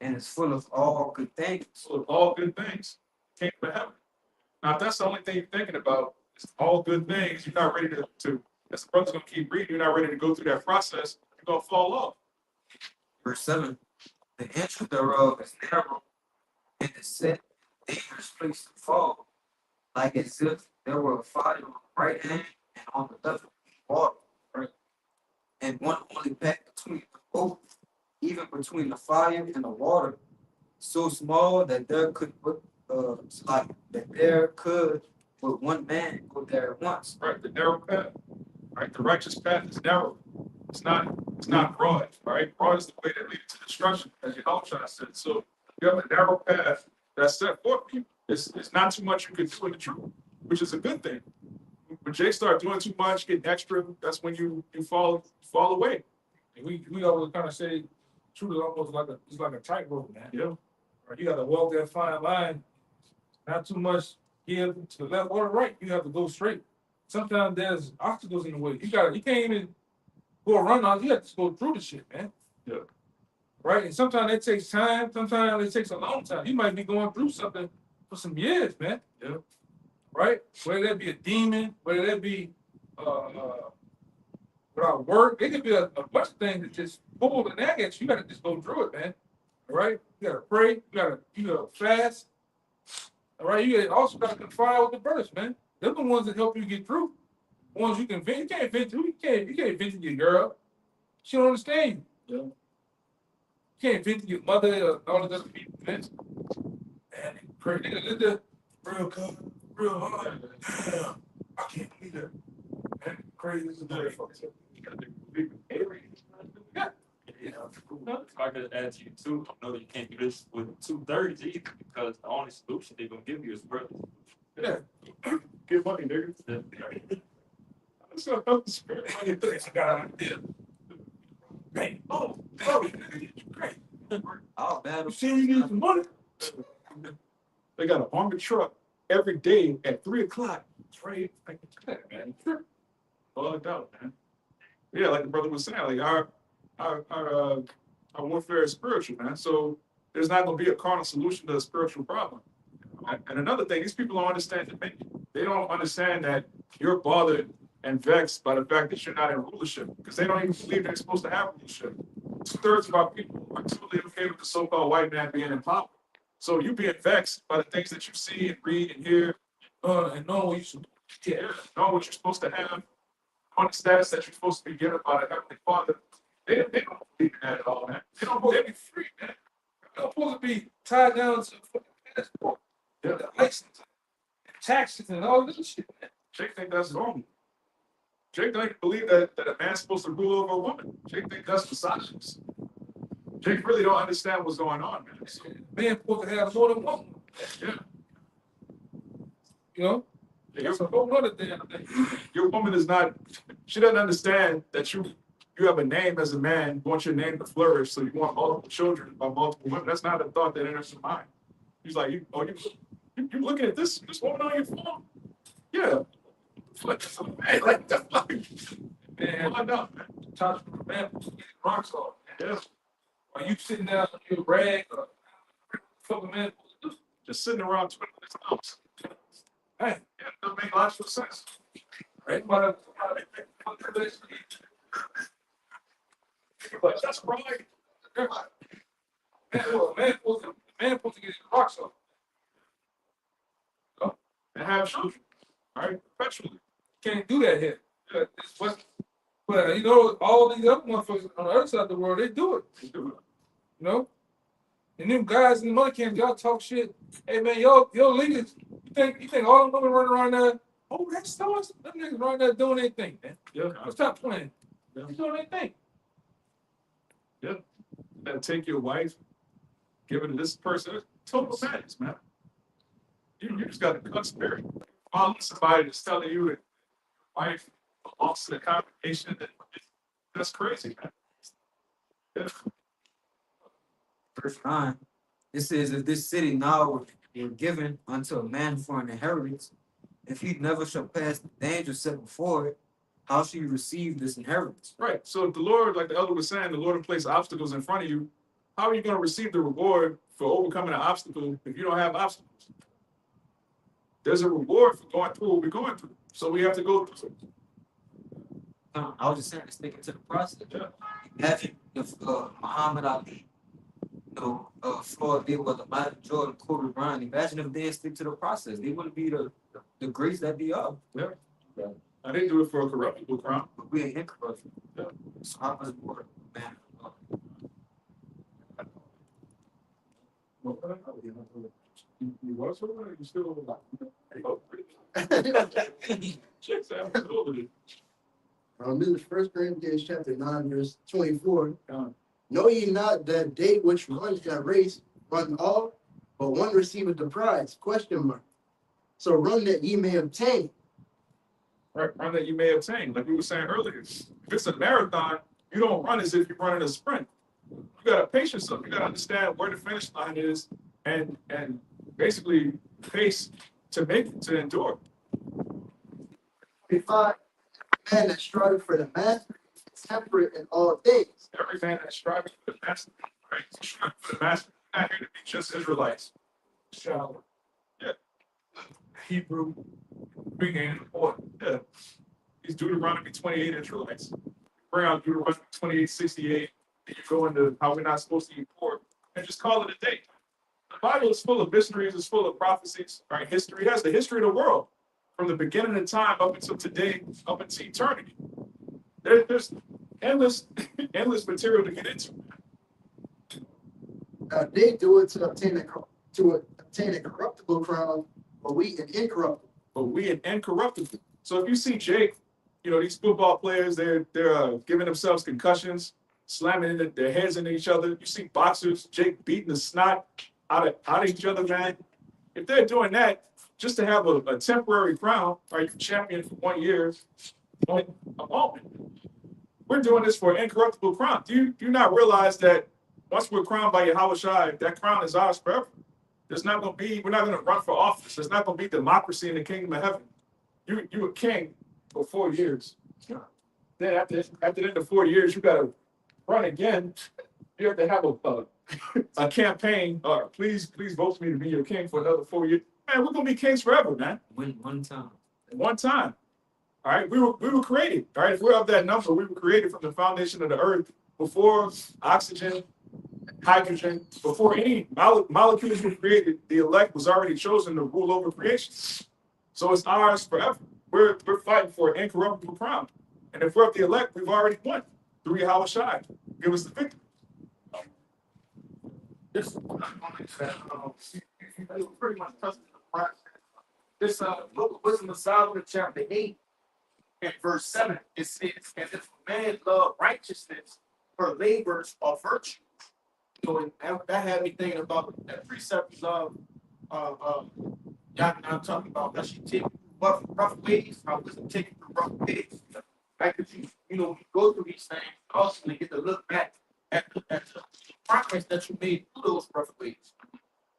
and is full of all good things. So all good things, kingdom of heaven. Now, if that's the only thing you're thinking about, it's all good things, you're not ready to as the brother's gonna keep reading, you're not ready to go through that process, you're gonna fall off. Verse 7. The entry thereof is narrow, and is set in a dangerous place to fall, like as if there were a fire on the right hand and on the left water, right? And one only path between both, even between the fire and the water, so small that there could but one man go there at once. Right, the narrow path, right? The righteous path is narrow. It's not broad, right? Broad is the way that leads to destruction, as your help said. So you have a narrow path that's set for people. It's not too much you can do in the truth, which is a good thing. When Jake start doing too much, getting extra, that's when you fall away. And we always kind of say, truth is almost like a tightrope, man. Yeah. Right? You got to walk that fine line, not too much give to the left or the right. You have to go straight. Sometimes there's obstacles in the way. You can't even go around all. You have to go through the shit, man. Yeah. Right? And sometimes it takes time. Sometimes it takes a long time. You might be going through something for some years, man. Yeah. Right? Whether that be a demon, whether that be without work, it could be a bunch of things that just pull the nag at you. You gotta just go through it, man. All right? You gotta pray, you gotta fast. All right, also gotta confide with the brothers, man. They're the ones that help you get through. Ones you can vent. You can't vent to. You can't vent to your girl. She don't understand you. Yeah. You can't vent to your mother or all the other people. Man, pray. Nigga, real good, real hard. Damn, I can't believe that. Man, crazy as a motherfucker. You gotta believe in aliens. Yeah. You know, if I could add to you too, I know you can't do this with 2/3 either, because the only solution they're gonna give you is birth. Yeah. Get money, nigga. That's what I'm saying. I got an idea. Great. Oh, great. All bad. You see, you need some money. They got an armored truck every day at 3:00. Trade, man. Sure. Bugged out, man. Yeah, like the brother was saying, like our warfare is spiritual, man. So there's not gonna be a carnal solution to a spiritual problem. And another thing, these people don't understand dominion. They don't understand that you're bothered and vexed by the fact that you're not in rulership, because they don't even believe they're supposed to have rulership. 2/3 of our people are totally okay with the so-called white man being in power. So you being vexed by the things that you see and read and hear, and knowing what you should know what you're supposed to have, on the status that you're supposed to be given by the Heavenly Father. They don't believe in that at all, man. They don't believe in free, man. You're not supposed to be tied down to the passport, the license, and taxes, and all this shit, man. Jake think that's normal. Jake don't even believe that a man's supposed to rule over a woman. Jake think that's misogynist. Jake really don't understand what's going on, man. So, Man supposed to have more than one. yeah. You know? That's a whole other damn thing. Your woman is not, she doesn't understand that you have a name as a man, you want your name to flourish, so you want multiple children by multiple women. That's not a thought that enters your mind. He's like, you looking at this woman on your phone? Yeah. Like that. Man, I know, man. touch from the man, rocks off. Yeah. Are you sitting down on your rag or fucking man? Just sitting around twiddling his thumbs. Hey, Yeah, it doesn't make logical sense. right? But that's right. Man supposed to get his rocks off. and have children. All right, perpetually. Can't do that here. But you know, all these other motherfuckers on the other side of the world, they do it. They do it. You know? And them guys in the money camp, y'all talk shit. Hey man, yo leaders, you think all them women running around there, oh that's stars? Them niggas running there doing their thing, man. Yeah. Stop playing. Yeah. They doing their thing. And take your wife, give it to this person. Total madness, man. You just got a cut spirit. Following somebody that's telling you that wife belongs to the congregation. That's crazy, man. Yeah. Verse 9, it says, if this city now were given unto a man for an inheritance, if he never shall pass the danger set before it, how shall you receive this inheritance? Right. So if the Lord, like the elder was saying, the Lord will place obstacles in front of you, how are you going to receive the reward for overcoming an obstacle if you don't have obstacles? There's a reward for going through what we're going through. So we have to go through it. I was just saying, stick it to the process. Yeah. Imagine if Muhammad Ali, Floyd Mayweather, Michael Jordan, Kobe Bryant, imagine if they didn't stick to the process. They wouldn't be the greats that they are. Yeah. I didn't do it for a corruptible crown. But we ain't incorruptible. Yeah. So how much more, man? You was or you still oh, chicks absolutely. This is 1 Corinthians chapter 9, verse 24. Know ye not that they which run that race run all, but one receiveth the prize? Question mark. So run that ye may obtain. Right, run that you may obtain. Like we were saying earlier, if it's a marathon, you don't run as if you're running a sprint. You gotta pace yourself. You gotta understand where the finish line is and basically pace to make it, to endure. 25. Man that striveth for the master is temperate in all things. Every man that's striving for the master, right? Striving for the master, not here to be just Israelites. Shallow. Yeah. Hebrew, Greek ain't important. Yeah. These Deuteronomy 28 Israelites. Bring out Deuteronomy 28:68, and you go into how we're not supposed to eat pork, and just call it a day. The Bible is full of mysteries, it's full of prophecies, right? History has the history of the world from the beginning of time up until today, up into eternity. There's endless material to get into. They do it to obtain a corruptible crown, but we an incorruptible. But we an incorruptible. So if you see Jake, these football players, they're giving themselves concussions, slamming their heads into each other. You see boxers, Jake beating the snot out of each other, man. If they're doing that just to have a temporary crown, right? You're champion for 1 year, a moment. We're doing this for an incorruptible crown. Do you not realize that once we're crowned by Yahweh Shai, that crown is ours forever? We're not going to run for office. There's not going to be democracy in the kingdom of heaven. You a king for 4 years. Then after the end of 4 years, you got to run again. You have to have a campaign. Please vote for me to be your king for another 4 years. Man, we're going to be kings forever, man. One time. One time. All right, we were created. All right, if we're of that number, we were created from the foundation of the earth before oxygen, hydrogen, before any molecules were created. The elect was already chosen to rule over creation. So it's ours forever. We're fighting for an incorruptible crown. And if we're of the elect, we've already won through Yahweh Shai. Give us the victory. This pretty much touches the process. This book of Wisdom of Solomon, chapter 8, and verse 7, it says, and if a man love righteousness, her labors are virtue. So that had me thinking about that precept of Y'all talking about how she take rough ways, how wisdom taking through rough ways. Like you go through these things, ultimately get to look back at the progress that you made through those rough ways.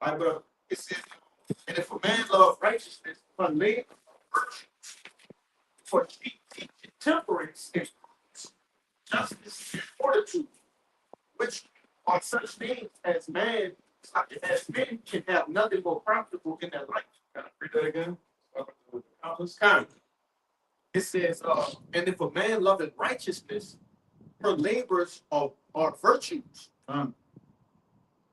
Right, but it says, and if a man love righteousness, her labor virtue, for temperance and justice and fortitude, which are such things as men can have nothing more profitable in their life. Can I read that again? Kind. It says, and if a man loveth righteousness, her labors are virtues.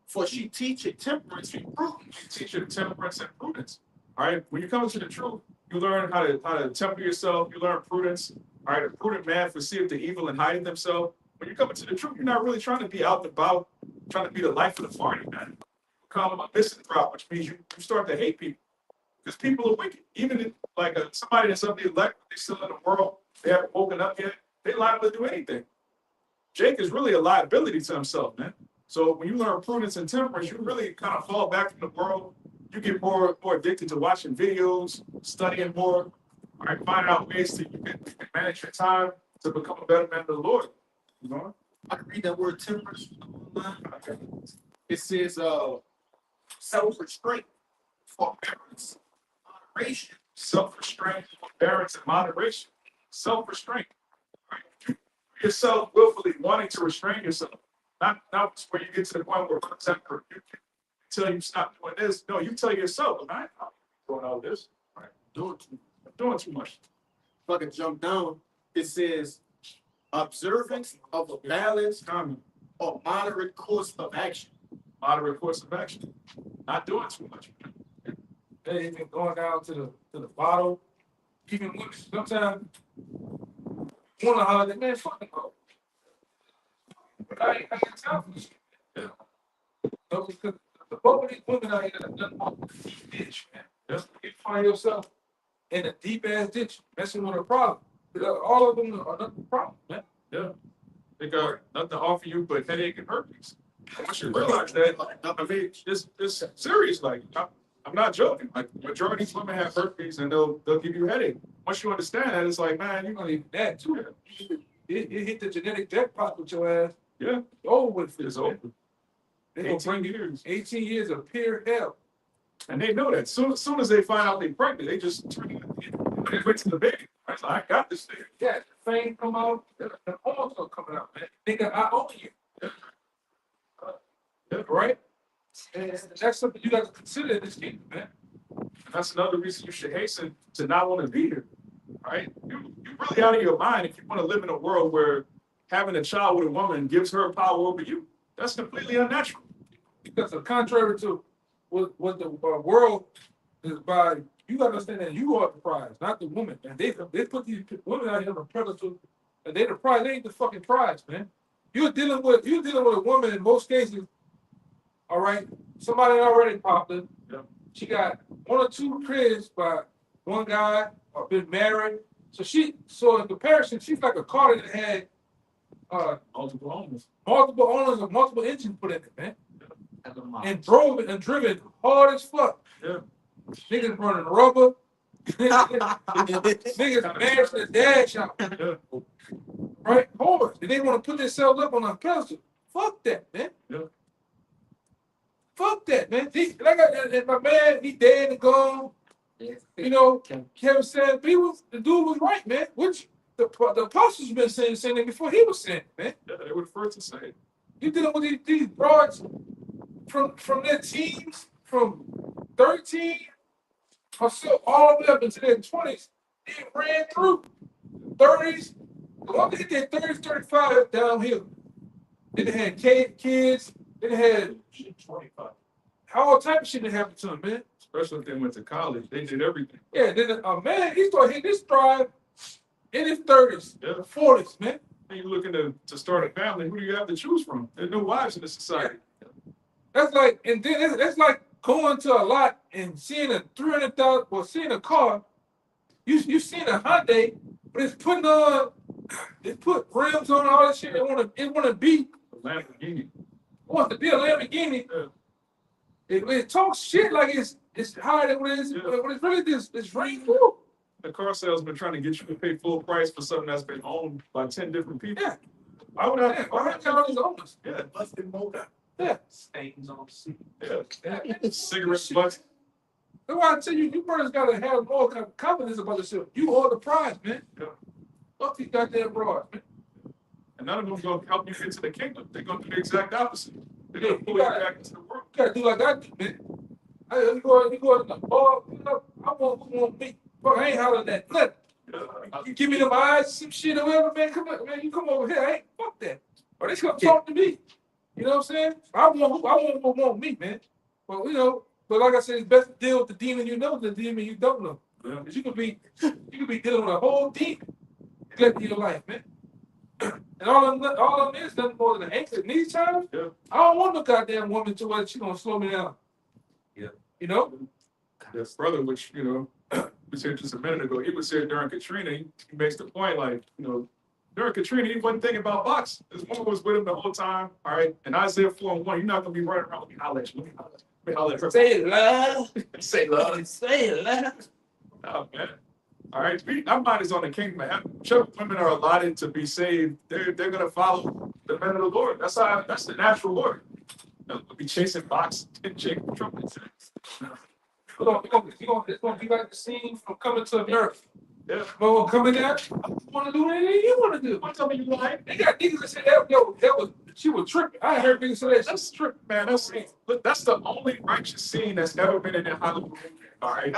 For she teacheth temperance and prudence. She teacheth temperance and prudence. All right, when you come into the truth, you learn how to temper yourself. You learn prudence. All right, a prudent man foreseeth the evil and hideth himself. When you come into the truth, you're not really trying to be out and about, trying to be the life of the party, man. You become a misanthrope, which means you start to hate people because people are wicked. Even if, like somebody that's of the elect, they still in the world, they haven't woken up yet. They're liable to do anything. Jake is really a liability to himself, man. So when you learn prudence and temperance, you really kind of fall back from the world. You get more addicted to watching videos, studying more, all right, finding out ways that you can manage your time to become a better man of the Lord. You know? I can read that word temperance online. It says self-restraint, forbearance, moderation. Self-restraint, forbearance, and moderation. Self-restraint. Right? You yourself willfully wanting to restrain yourself. Not where you get to the point where, for example, you tell you stop doing this. No, you tell yourself, I'm not doing all this. Right? I'm doing too much. If I can jump down, it says observance of a balanced or moderate course of action. Moderate course of action. Not doing too much. They even going down to the bottle. Even when sometimes one of her, man, fuck the bro. I can tell from this. Yeah. No, because the both of these women out here that done off the deep ditch, man. Just you find yourself in a deep ass ditch messing with a problem. All of them are not the problem, man. Yeah. They got nothing to offer you but headache and herpes. Once you realize that, I mean, it's serious. Like, I'm not joking. Like, majority of women have herpes and they'll give you a headache. Once you understand that, it's like, man, you're gonna Even that too. It hit the genetic jackpot with your ass. yeah, It's over with. it's over. They gonna 18 bring you years. 18 years of pure hell. And they know that. Soon as they find out they're pregnant, they just turn it went to the baby. Right? So I got this thing. Yeah, the fame come out, the hormones are coming out, man. Nigga, I own you. Yeah. Right? And that's something you got to consider in this game, man. And that's another reason you should hasten to not want to be here. Right? You're really out of your mind if you want to live in a world where having a child with a woman gives her power over you. That's completely unnatural. Because contrary to what the world is by, you got to understand that you are the prize, not the woman. And they put these women out here on a pedestal, and they the prize. They ain't the fucking prize, man. You're dealing with a woman in most cases. All right, somebody already popular. Yeah. She got one or two kids by one guy or been married. So in comparison, she's like a car that had Multiple owners. multiple owners and multiple engines put in it, man. And drove it and driven hard as fuck. Yeah. Niggas running rubber. Niggas mashing the dash out. Yeah. Right? Hard. And they want to put themselves up on a pedestal. Fuck that, man. Yeah. Fuck that, man. And my man, he dead and gone. You know, Kevin said, the dude was right, man. Which the apostles been saying it before he was saying it, man. Yeah, they were the first to say it. You dealing with these broads from their teens, from 13 or so, all the way up into their 20s. They ran through 30s. The one that hit their 30s, 35 downhill. Then they had kids. Then they had 25. All type of shit that happened to them, man. Especially if they went to college. They did everything. Yeah, then a man, he started hitting his stride in his 30s, Yeah. 40s, man. And you're looking to start a family, who do you have to choose from? There's no wives in this society. That's like, and then that's like going to a lot and seeing a 300,000 or seeing a car. You seen a Hyundai, but it's put rims on all that shit. It wanna be Lamborghini. wants to be a Lamborghini. Yeah. It talks shit like it's higher than what it is. Yeah. When it's really this ring through. The car salesman trying to get you to pay full price for something that's been owned by 10 different people. Yeah. Why would I? Why have all these owners? Yeah. Busted motor. Yeah. Stains on the seat. Yeah. Cigarette butts. That's why I tell you, you brothers gotta have more confidence about yourself. You hold the prize, man. Yeah. Fuck these goddamn broads, man. And none of them going to help you get to the kingdom. They're going to do the exact opposite. They're going to You pull you gotta- back into the world. You gotta do like I do, man. You go to the bar, you know, I want me. Fuck, I ain't hollering at nothing. You give me them eyes, some shit or whatever, man. Come on, man. You come over here. Hey, fuck that. Or they come talk to me. You know what I'm saying? I want who want me, man. Well, you know, But like I said, it's best to deal with the demon you know than the demon you don't know. Because you could be dealing with a whole demon in your life, man. And all of them is nothing more than an anchor. In these times, Yeah. I don't want no goddamn woman to where she gonna slow me down. Yeah. You know? This brother, which, we said just a minute ago, he was here during Katrina. He makes the point, like, during Katrina, he wasn't thinking about boxing. This woman was with him the whole time. All right. And Isaiah 4:1, you're not going to be running around. Let me holler at you. Let me holler at her. Say it loud. Say love. Say it loud. Oh, man. All right. Our mind is on the kingdom of heaven. Whichever women are allotted to be saved, they're going to follow the men of the Lord. That's the natural order. We'll be chasing boxing and shaking trumpets. It's gonna be like the scene from Coming to America. Yeah. Well, coming there, you want to do anything you want to do. What tell me you like? They got niggas that say she was tripping. I heard niggas say that. That's tripping, man. That's the only righteous scene that's ever been in that Hollywood movie. All right,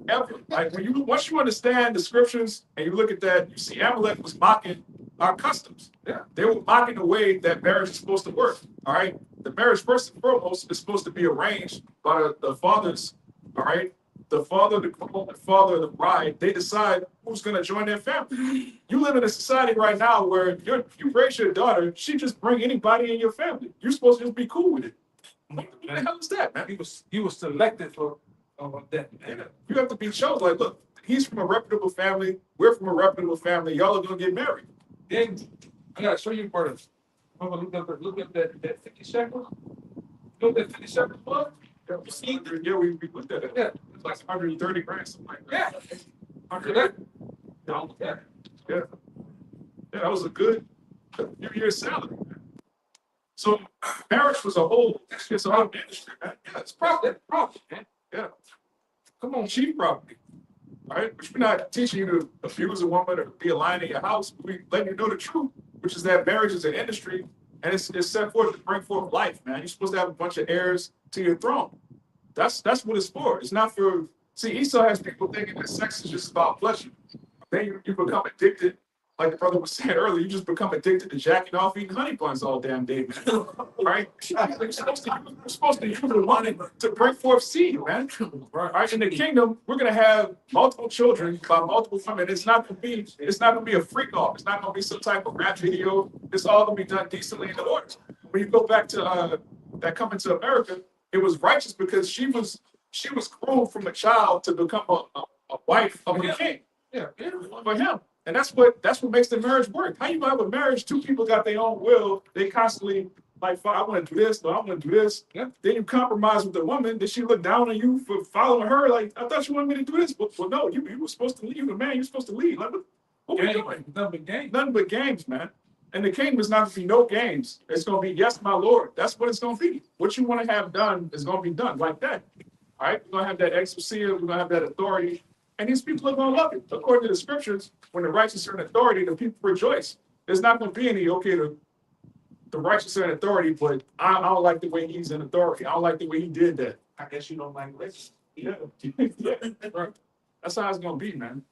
ever. Like once you understand the scriptures and you look at that, you see Amalek was mocking our customs. Yeah. They were mocking the way that marriage is supposed to work. All right, the marriage first and foremost is supposed to be arranged by the fathers. All right, the father, the groom, the father, the bride. They decide who's going to join their family. You live in a society right now where you raise your daughter, she just bring anybody in your family. You're supposed to just be cool with it. What the hell is that, man? He was selected for that. Yeah. You have to be chosen. Like, look, he's from a reputable family. We're from a reputable family. Y'all are gonna get married. Then I gotta show you brothers. I'm gonna look up that 50 shekels. You know what that 50 shekels was? Yeah, we looked at it. Yeah. It's like 130 grand, something like that. Yeah. After that. Yeah. Yeah, that was a good few years' salary. So marriage was it's a whole industry, man. Yeah, it's Property, man. Yeah. Come on. Cheap property. All right, which we're not teaching you to abuse a woman or be a lion in your house. We letting you know the truth, which is that marriage is an industry and it's set forth to bring forth life, man. You're supposed to have a bunch of heirs to your throne. That's what it's for. It's not for. See, Esau has people thinking that sex is just about pleasure. Then you become addicted, like the brother was saying earlier. You just become addicted to jacking off, eating honey buns all damn day, man. Right? You're supposed to use the money to bring forth seed, man. Right? In the kingdom, we're gonna have multiple children by multiple women. It's not gonna be a freak off. It's not gonna be some type of rap video. It's all gonna be done decently in the order. When you go back to that Coming to America, it was righteous because she was groomed from a child to become a wife of a king. Yeah. For him. And that's what makes the marriage work. How you have a marriage, two people got their own will, they constantly like, I want to do this, no, I want to do this. Yeah. Then you compromise with the woman, then she look down on you for following her, like, I thought you wanted me to do this. Well no, you were supposed to lead, you the man, you're supposed to lead. Like, what we doing? Nothing but games. Nothing but games, man. And the kingdom is not going to be no games. It's going to be, yes, my Lord. That's what it's going to be. What you want to have done is going to be done like that. All right? We're going to have that exousia. We're going to have that authority. And these people are going to love it. According to the scriptures, when the righteous are in authority, the people rejoice. There's not going to be any, the righteous are in authority, but I don't like the way he's in authority. I don't like the way he did that. I guess you don't like this. Yeah. Yeah. Right. That's how it's going to be, man.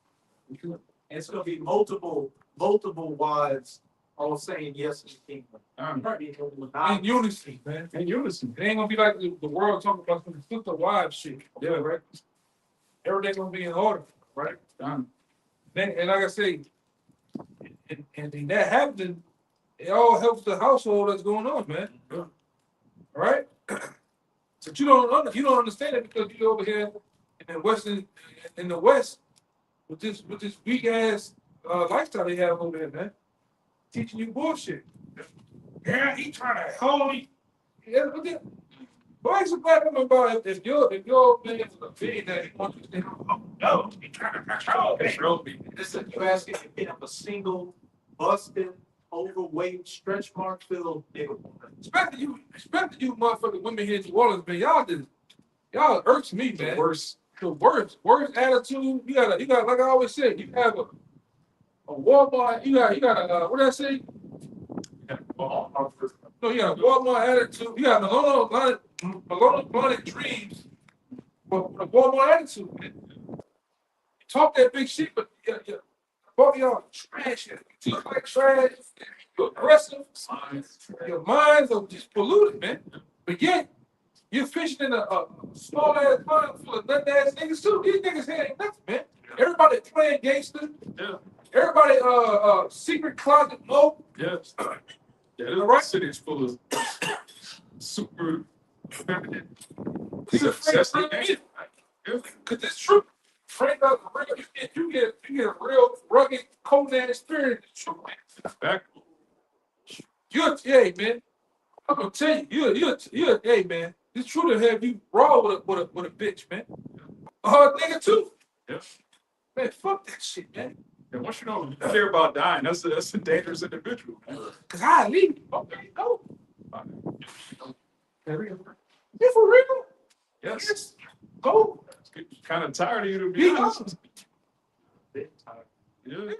And it's gonna be multiple wives all saying yes to the kingdom. In unison, man. In unison. It ain't gonna be like the world talking about some sister wives shit. Yeah. Right? Everything's gonna be in order, right? Done. Then, and like I say, and that happening, it all helps the household that's going on, man. Yeah. All right? But you don't understand it because you're over here in the West with this weak ass lifestyle they have over there, man. Teaching you bullshit. Yeah, he trying to hold me. Yeah, but then, why is it black woman about if your man is a big that he wants you to say, oh no, he trying to control me. Listen, you asking to pick up a single, busted, overweight, stretch mark filled nigga. Especially you motherfucking women here in New Orleans, man. Y'all irks me, man. The worst attitude. You got like I always said, you have a Walmart, you got a what did I say? No, you got a Walmart attitude. You got Malone Blunted dreams, but with a Walmart attitude, man. You talk that big shit, but both of y'all trash. You talk like trash. You're aggressive. Your minds are just polluted, man. But yet, You're fishing in a small ass pond full of nut ass niggas too. These niggas here ain't nothing, man. Everybody playing gangster. Yeah. Everybody secret closet mode. Yes. Yeah, the right city is full of super feminine. Cause it's true. Frank does real. You get a real rugged Conan experience. It's true, man. Back. Hey man, I'm gonna tell you, hey man, it's true to have you raw with a bitch, man. Nigga too. Yeah. Man, fuck that shit, man. And once you don't care about dying, that's a dangerous individual, man. Cause I leave. Okay, go. Yeah, for real? Yes. Go. Kind of tired of you, to be honest. Yeah.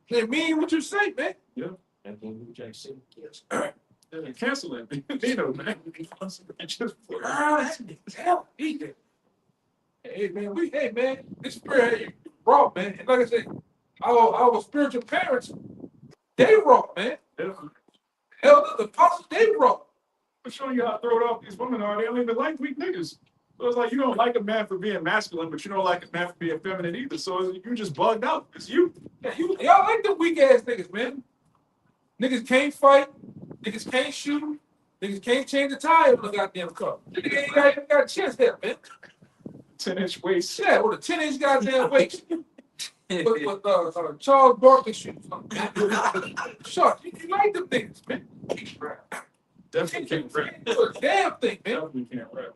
They mean what you say, man. Yeah. And then you just say, yes. Yeah, cancel it. You know, man. Just Hell, eat it. Hey man, this spirit raw, man. And like I said, our spiritual parents, they raw, man. Elders, the apostles, they raw. I'm showing you how thrown off these women are. They don't even like weak niggas. So it's like you don't like a man for being masculine, but you don't like a man for being feminine either. So you just bugged out. It's you. Yeah, y'all like them weak ass niggas, man. Niggas can't fight. Niggas can't shoot. Niggas can't change the tire on the goddamn car. Nigga ain't even got a chance there, man. 10-inch waist. Yeah, with a 10-inch goddamn waist. But Charles Barkley shoes. Sure, you like them niggas, man. Definitely can't rap. Do a damn thing, man. Definitely can't rap.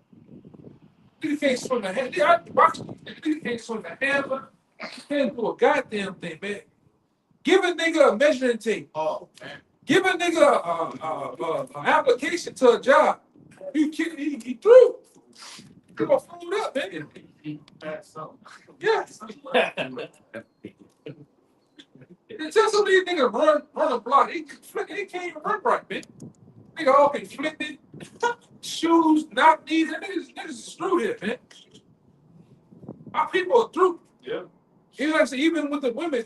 Nigga can't swim the hand. Nigga can't swim the hammer. Can't do a goddamn thing, man. Give a nigga a measuring tape. Oh, man. Give a nigga an application to a job. You kidding? He through. Come on, food up, man. Yeah. Tell some of these niggas run a block. He can't even run right, man. Nigga all conflicted. Shoes, not knees. Niggas is screwed here, man. Our people are through. Yeah. Even with the women,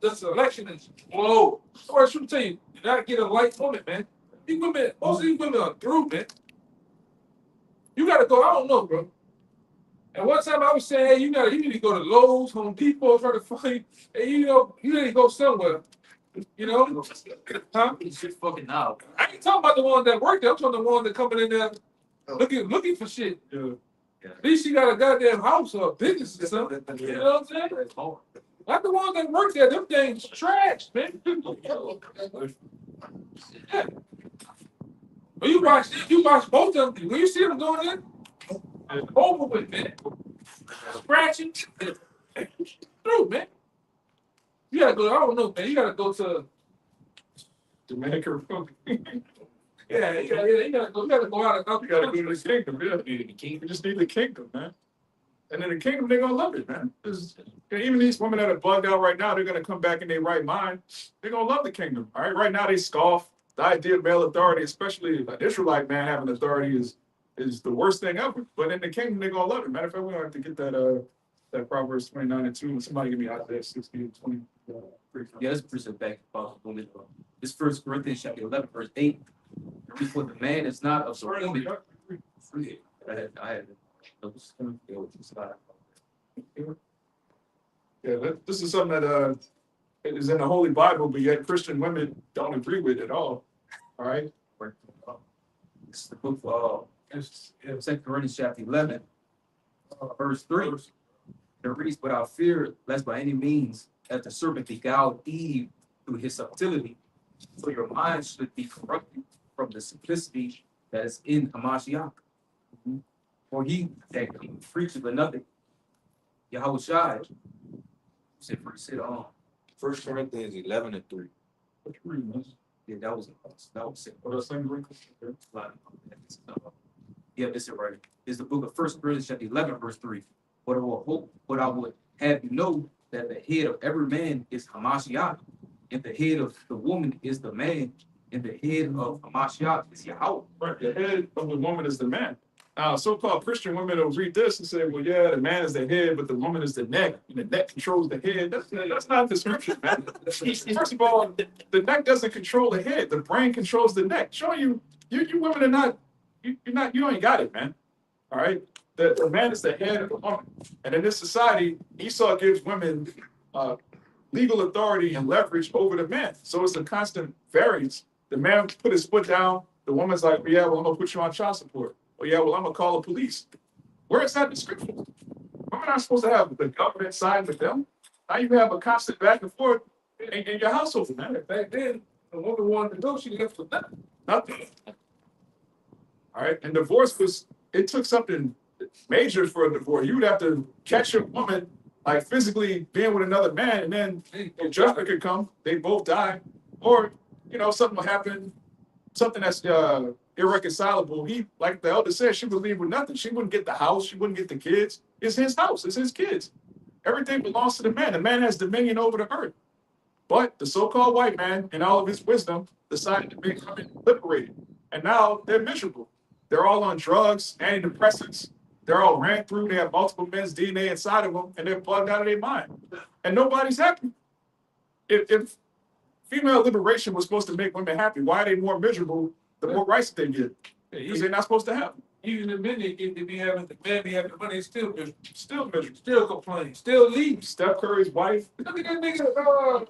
the selection is whoa. So I should tell you, you gotta get a light woman, man. These women, most of these women are through, man. You gotta go, I don't know, bro. And one time I was saying, hey, you need to go to Lowe's, Home Depot, try to find, hey, you need to go somewhere. You know? Huh? It's just fucking now. I ain't talking about the ones that work there. I'm talking about the ones that coming in there looking for shit. Yeah. At least she got a goddamn house or a business or something. You know what I'm saying? Not the ones that work there. Them things trash, man. Yeah. When you watch both of them. When you see them going in, over with, man. Scratching. Through, man. You gotta go, I don't know, man. You gotta go to Dominican Republic. yeah, you gotta go out of You gotta go to the kingdom, yeah. You just need the kingdom, man. And in the kingdom, they're gonna love it, man. Even these women that are bugged out right now, they're gonna come back in their right mind. They're gonna love the kingdom. All right. Right now they scoff. The idea of male authority, especially an Israelite man having authority, is the worst thing ever. But in the kingdom, they're gonna love it. Matter of fact, we're gonna have to get that Proverbs 29:2. Somebody give me Isaiah 60:20. Yeah, let's present back about the woman. This 1 Corinthians chapter 11, verse 8. For the man is not of the woman. I had Yeah, this is something that is in the Holy Bible, but yet Christian women don't agree with at all. All right. This is the book of 2 Corinthians chapter 11, verse 3. It reads, without fear, lest by any means that the serpent beguiled Eve through his subtlety, so your minds should be corrupted from the simplicity that is in Hamashiach. For he that preaches another, Yahushua, said on. 1 Corinthians 11:3. Yeah, that was it. Yeah, this is right. It's the book of 1 Corinthians chapter 11, verse 3. But I would have you know that the head of every man is Hamashiach, and the head of the woman is the man, and the head of Hamashiach is Yahweh. Right, the head of the woman is the man. So-called Christian women will read this and say, well, yeah, the man is the head, but the woman is the neck, and the neck controls the head. That's not the scripture, man. First of all, the neck doesn't control the head. The brain controls the neck. Showing you women are not, you ain't got it, man. All right. The man is the head of the woman. And in this society, Esau gives women legal authority and leverage over the man. So it's a constant variance. The man put his foot down. The woman's like, well, yeah, well, I'm gonna put you on child support. Oh yeah, well, I'm gonna call the police. Where is that in the scripture? Women aren't supposed to have the government side with them. Now you have a constant back and forth in your household, man. Back then, a woman wanted to go, she left with nothing. Nothing. All right. And divorce it took something major for a divorce. You would have to catch your woman like physically being with another man, and then a judgment could come. They both die, or something will happen, something that's irreconcilable. He, like the elder said, she would leave with nothing. She wouldn't get the house. She wouldn't get the kids. It's his house. It's his kids. Everything belongs to the man. The man has dominion over the earth. But the so-called white man, in all of his wisdom, decided to make women liberated, and now they're miserable. They're all on drugs, antidepressants. They're all ran through. They have multiple men's DNA inside of them, and they're plugged out of their mind. And nobody's happy. If female liberation was supposed to make women happy, why are they more miserable the more rights they get? Because they're not supposed to have them. Even the men they be having, the man be having the money, still miserable, still complain, still leave. Steph Curry's wife. Look at that nigga,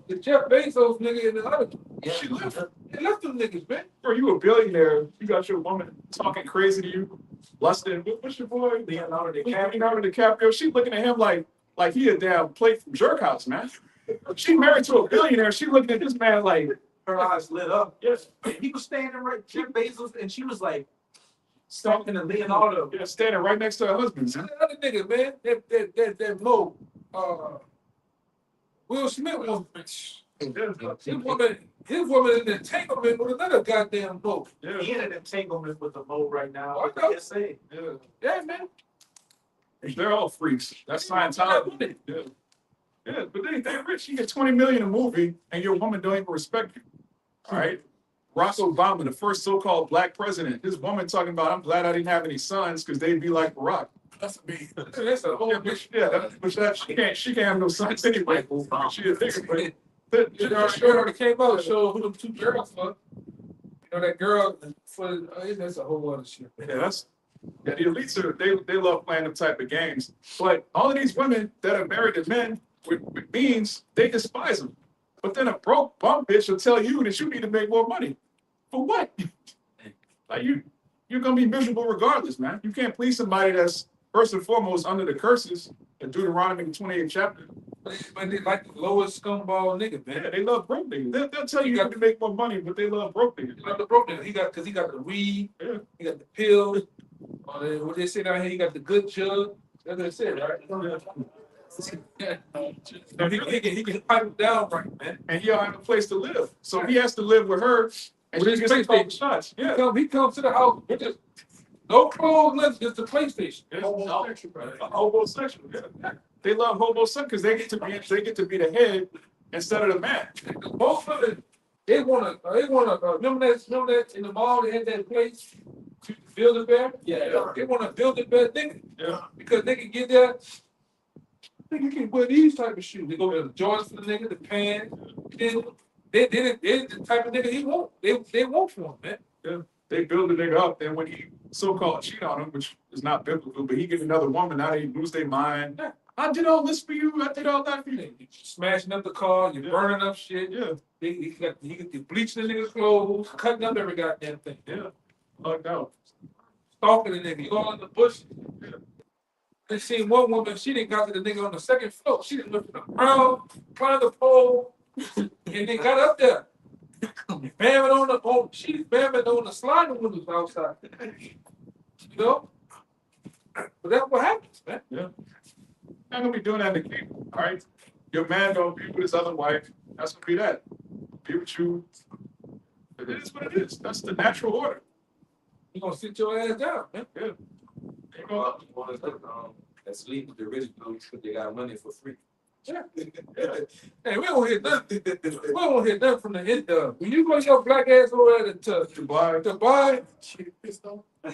the Jeff Bezos nigga in the other. She left. They left them niggas, man. Bro, you a billionaire. You got your woman talking crazy to you, lusting. What's your boy? Leonardo DiCaprio. She looking at him like he a damn plate from Jerk House, man. She married to a billionaire. She looking at this man like Her eyes lit up. yes. He was standing right, Jeff Bezos, and she was like talking to Leonardo. Yeah, standing right next to her husband. Man. The other nigga, man, that Mo, Will Smith was. His woman in entanglement with another goddamn Mo. Yeah. He in an entanglement with the Mo right now. I know. Yeah, man. They're all freaks. That's Scientology. Yeah. Yeah, but they're rich. You get 20 million a movie, and your woman don't even respect you. All right. Barack Obama, the first so-called black president, his woman talking about, I'm glad I didn't have any sons because they'd be like Barack. That's a whole bitch. She can't have no sons anyway. She a nigga, but You know, she already came out and showed who them two girls were. You know, that girl, that's a whole other shit. yeah, the elites they love playing them type of games. But all of these women that are married to men with means, they despise them. But then a broke bum bitch will tell you that you need to make more money. For what? Like you're gonna be miserable regardless, man. You can't please somebody that's first and foremost under the curses in Deuteronomy 28th chapter. But they like the lowest scumball nigga, man. Yeah, they love broke niggas. They'll tell you to make more money, but they love broke niggas. He got the broke nigga. He got the weed, Yeah. he got the pill. What they say down here, he got the good jug. That's what they said, right? He can pipe it down right, man. And he don't have a place to live. So he has to live with her and With she his gets to call the PlayStation. shots. Yeah. He comes to the house with just no clothes left, just the PlayStation. Homosexual. Yeah. They love homosexual because they get to be the head instead of the man. Both of them, they wanna remember that in the mall they had that place to build a bear? Yeah. They wanna build a bear nigga. Yeah. Because they can get there. Nigga can wear these type of shoes. They go to the Jordans for the nigga, the pants. They the type of nigga he want. They want for him, man. Yeah. They build the nigga up. Then when he so-called cheat on him, which is not biblical, but he get another woman, now they lose their mind. Yeah. I did all this for you. I did all that for you. You smashing up the car, you're burning up shit. Yeah. He got bleaching the nigga's clothes, cutting up every goddamn thing. Yeah. Locked out. Stalking the nigga, you all in the bush. They seen one woman, she didn't got to the nigga on the second floor. She didn't lift the ground, climbed the pole, and they got up there. She's bamming on the sliding windows outside. You know? But that's what happens, man. Yeah. Not gonna be doing that in the kingdom, all right? Your man gonna be with his other wife. That's gonna be that. Be with you. It is what it is. That's the natural order. You gonna sit your ass down, man. Yeah. You know, That sleep with the rich folks because they got money for free. Yeah. Hey, we don't hear nothing. We don't hear nothing from the end. When you go your black ass over there to Dubai.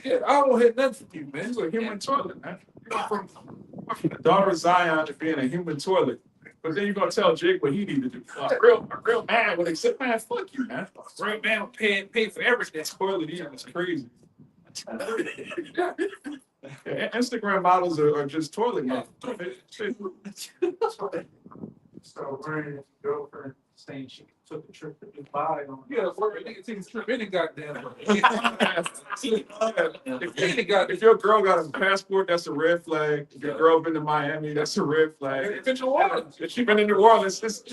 yeah, I don't hear nothing from you, man. It's a human toilet, man. You went from the daughter of Zion to being a human toilet. But then you're gonna tell Jake what he need to do. A real man when they say, man, fuck you, man. Real man pay for everything. Toilet eating is crazy. Yeah, Instagram models are just toilet models. So Brandon's girlfriend saying she took a trip to Dubai on. Yeah, where a nigga take a trip any goddamn way. If your girl got a passport, that's a red flag. If your girl been to Miami, that's a red flag. If it's New Orleans, If she been in New Orleans, that's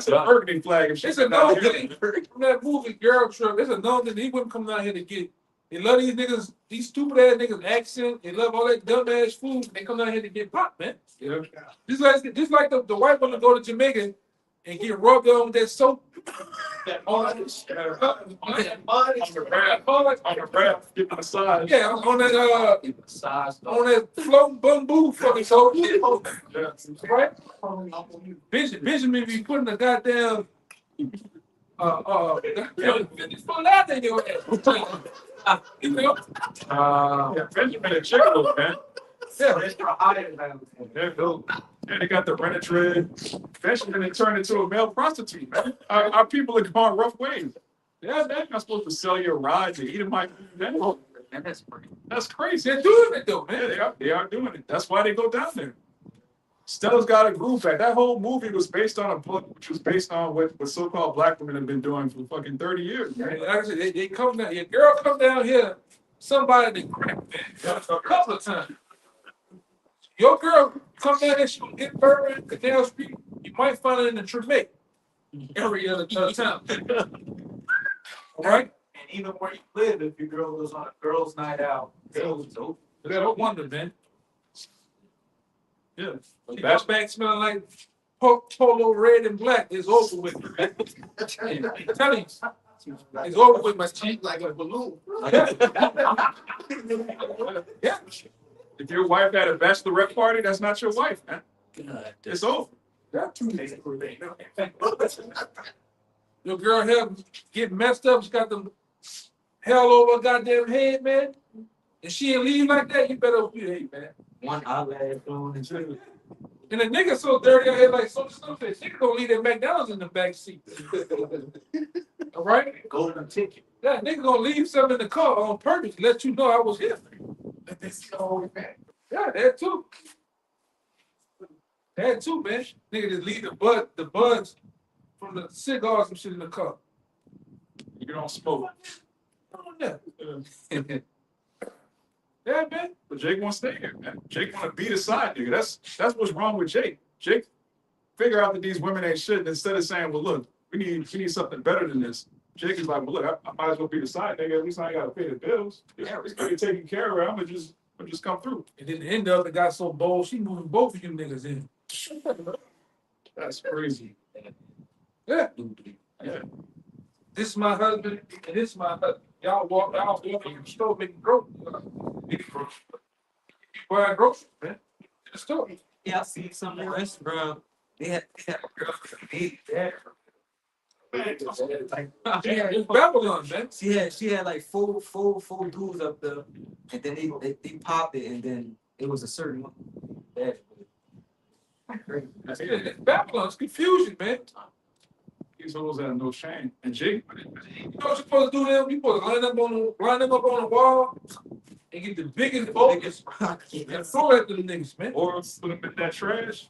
a burgundy flag. If it's she's a known thing from that movie Girl Trip. It's a known thing he wouldn't come down here to get. They love these niggas, these stupid ass niggas accent. They love all that dumb ass food. They come down here to get popped, man. Yeah. Just like the white woman go to Jamaica and get rubbed on with that soap. On the raft, get massage. Yeah, on that floating bamboo fucking soap. Right? Benjamin be putting a goddamn full out in your ass. You know? Yeah, Benjamin and Chicken, man. Yeah. And they got the rented red. Benjamin and turned into a male prostitute, man. Our people are going rough ways. Yeah, man, you're not supposed to sell your rides and eat in my food. That's crazy. They're doing it though, man. Yeah, they are doing it. That's why they go down there. Stella's got a groove back. That whole movie was based on a book, which was based on what so-called black women have been doing for fucking 30 years. Like I said, they come down. Your girl come down here. Somebody that crack that a couple of times. Your girl come down here. She gonna get buried in Canal Street. You might find her in the Tremay area of the town. All right. And even where you live, if your girl goes on a girls' night out, You gotta wonder, man. Yeah. She comes back smelling like polo red and black. It's over with. I'm telling you, it's over with, my cheek. Like a balloon. Yeah. If your wife had a bachelorette party, that's not your wife, man. It's over. Got two niggas for that. Your girl here get messed up. She got them hell over her goddamn head, man. And she ain't leave like that. You better behave, man. One eyelash on and two. And the nigga so dirty out here like so stupid. Nigga gonna leave that McDonald's in the back seat. All right? golden ticket. That nigga gonna leave something in the car on purpose to let you know I was here. Yeah, that too. That too, man. Nigga just leave the buds from the cigars and shit in the car. You don't smoke. Oh, yeah. Yeah, man. But Jake won't stay here, man. Jake want to beat aside, nigga. That's what's wrong with Jake. Jake figure out that these women ain't shit, and instead of saying, well, look, we need something better than this. Jake is like, well, look, I might as well beat aside, nigga. At least I ain't gotta pay the bills. Yeah, it's gonna be taken care of. I'm gonna just come through. And then the end of it got so bold, she moving both of you niggas in. That's crazy. Yeah. Yeah. This is my husband, and this is my husband. Y'all walk in the store making groceries. You buying groceries, man. In the store. Yeah, I see some in the restaurant. They had a girl baby there. It's Babylon, man. She had like four dudes up there, and then they popped it, and then it was a certain one. It's Babylon. It's confusion, man. These hoes have no shame. And Jake, You know what you're supposed to do then? You supposed to line them up on the wall and get the biggest focus and throw it at the niggas, man. or put them in that trash.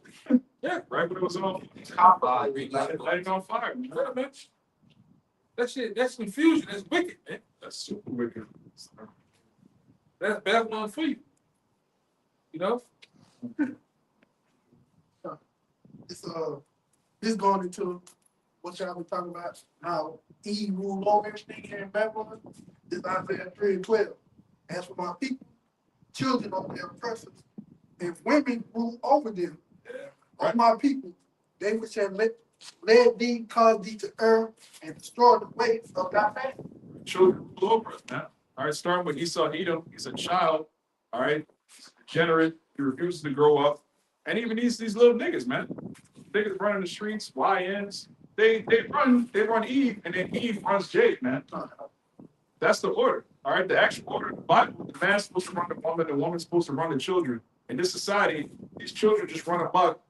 Yeah. Right when it was on. Light it on fire. Man. Yeah, man. That shit, that's confusion. That's wicked, man. That's super wicked. That's Babylon for you. You know? This going into what y'all been talking about, how Eve ruled over everything here in Babylon. This Isaiah 3:12. As for my people, children of their oppressors, if women rule over them, all my people, they which have led thee, caused thee to err, and destroy the ways of thy family. Children rule over us, man. All right, starting with Esau Edom, he's a child. All right, he's degenerate. He refuses to grow up. And even these little niggas, man. Niggas running the streets, YNs. They run Eve, and then Eve runs Jake, man. That's the order. All right, the actual order of the Bible. The man's supposed to run the woman, the woman's supposed to run the children. In this society, these children just run amok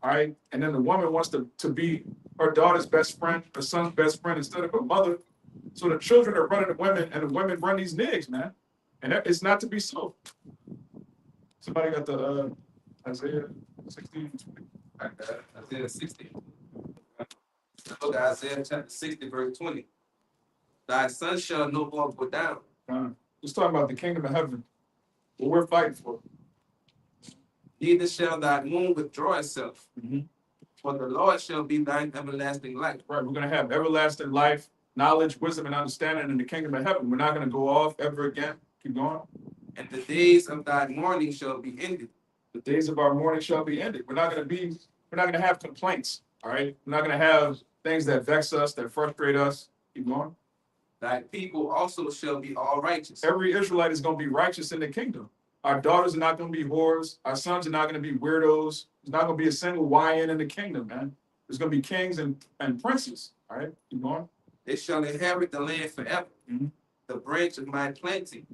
All right. And then the woman wants to be her daughter's best friend, her son's best friend instead of her mother. So the children are running the women and the women run these niggas, man. And it's not to be so. Somebody got the Isaiah 16. I got Isaiah 60. Look at Isaiah chapter 60, verse 20. Thy son shall no more go down. Just talking about the kingdom of heaven. What we're fighting for. Neither shall thy moon withdraw itself. Mhm. For the Lord shall be thine everlasting light. Right. We're going to have everlasting life, knowledge, wisdom, and understanding in the kingdom of heaven. We're not going to go off ever again. Keep going. And the days of thy mourning shall be ended. The days of our mourning shall be ended. We're not going to have complaints. All right. We're not going to have things that vex us, that frustrate us. Keep going. Thy people also shall be all righteous. Every Israelite is going to be righteous in the kingdom. Our daughters are not going to be whores. Our sons are not going to be weirdos. There's not going to be a single YN in the kingdom, man. There's going to be kings and princes. All right. Keep going. They shall inherit the land forever. Mhm. The branch of my planting,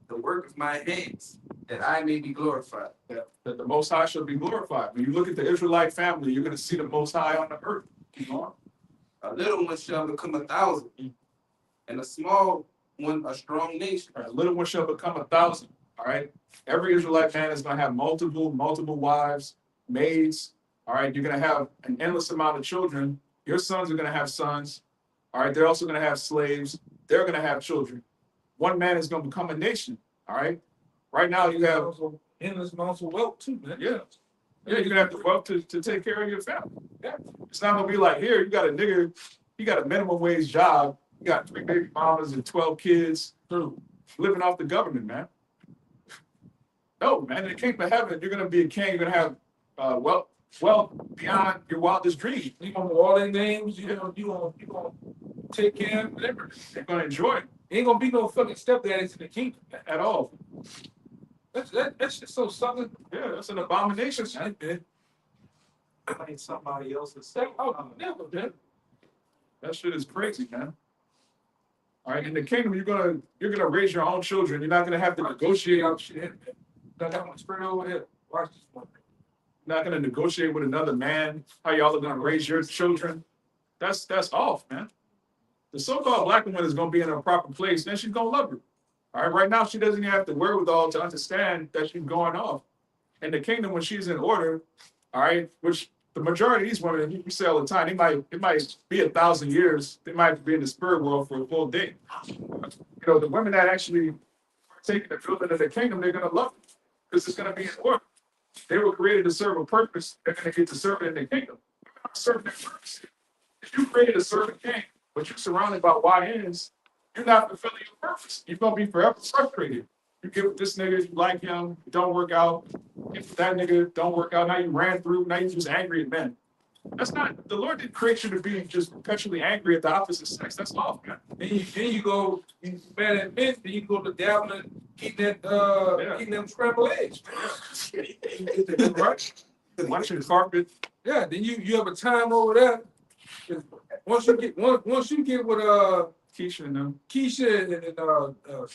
the work of my hands, that I may be glorified. That the Most High shall be glorified. When you look at the Israelite family, you're going to see the Most High on the earth. Keep going. A little one shall become 1,000, and a small one a strong nation. All right, little one shall become 1,000. All right. Every Israelite man is going to have multiple wives, maids. All right. You're going to have an endless amount of children. Your sons are going to have sons. All right. They're also going to have slaves. They're going to have children. One man is going to become a nation. All right. Right now you have Also endless amounts of wealth too, man. Yeah, you're gonna have the wealth to take care of your family. Yeah. It's not gonna be like here, you got a nigga, you got a minimum wage job, you got 3 baby mamas and 12 kids living off the government, man. No, man, in the kingdom of heaven, you're gonna be a king, you're gonna have wealth beyond your wildest dreams. You gonna know all their names, you gonna take care of them. You're gonna enjoy it. Ain't gonna be no fucking stepdaddies in the kingdom At all. That's just so something. Yeah, that's an abomination. Ain't somebody else's. Never, man. That shit is crazy, man. All right, in the kingdom, you're gonna raise your own children. You're not gonna have to negotiate. out shit. Got that one spread over here. Watch this one. You're not gonna negotiate with another man. How y'all are gonna raise your children? That's off, man. The so-called black woman is gonna be in her proper place, then she's gonna love her. All right, right now she doesn't even have the wherewithal to understand that she's going off. In the kingdom, when she's in order, all right, which the majority of these women, you say all the time, it might be 1,000 years. They might be in the spirit world for a full day. You know, the women that actually partake in the building of the kingdom, they're gonna love it because it's gonna be in order. They were created to serve a purpose. They're gonna get to serve it in the kingdom. They're not serving their purpose. If you created a servant king, but you're surrounded by YNs, you're not fulfilling your purpose. You're gonna be forever frustrated. You get with this nigga, you like him, it don't work out. Get with that nigga, don't work out. Now you ran through, now you're just angry at men. That's not, the Lord didn't create you to be just perpetually angry at the opposite sex. That's off, man. Then you go, you mad at men, then you go to dabbling and eating them scrambled eggs. Right? Watching carpet. Yeah, then you have a time over there. Once you get with Keisha and them. Keisha and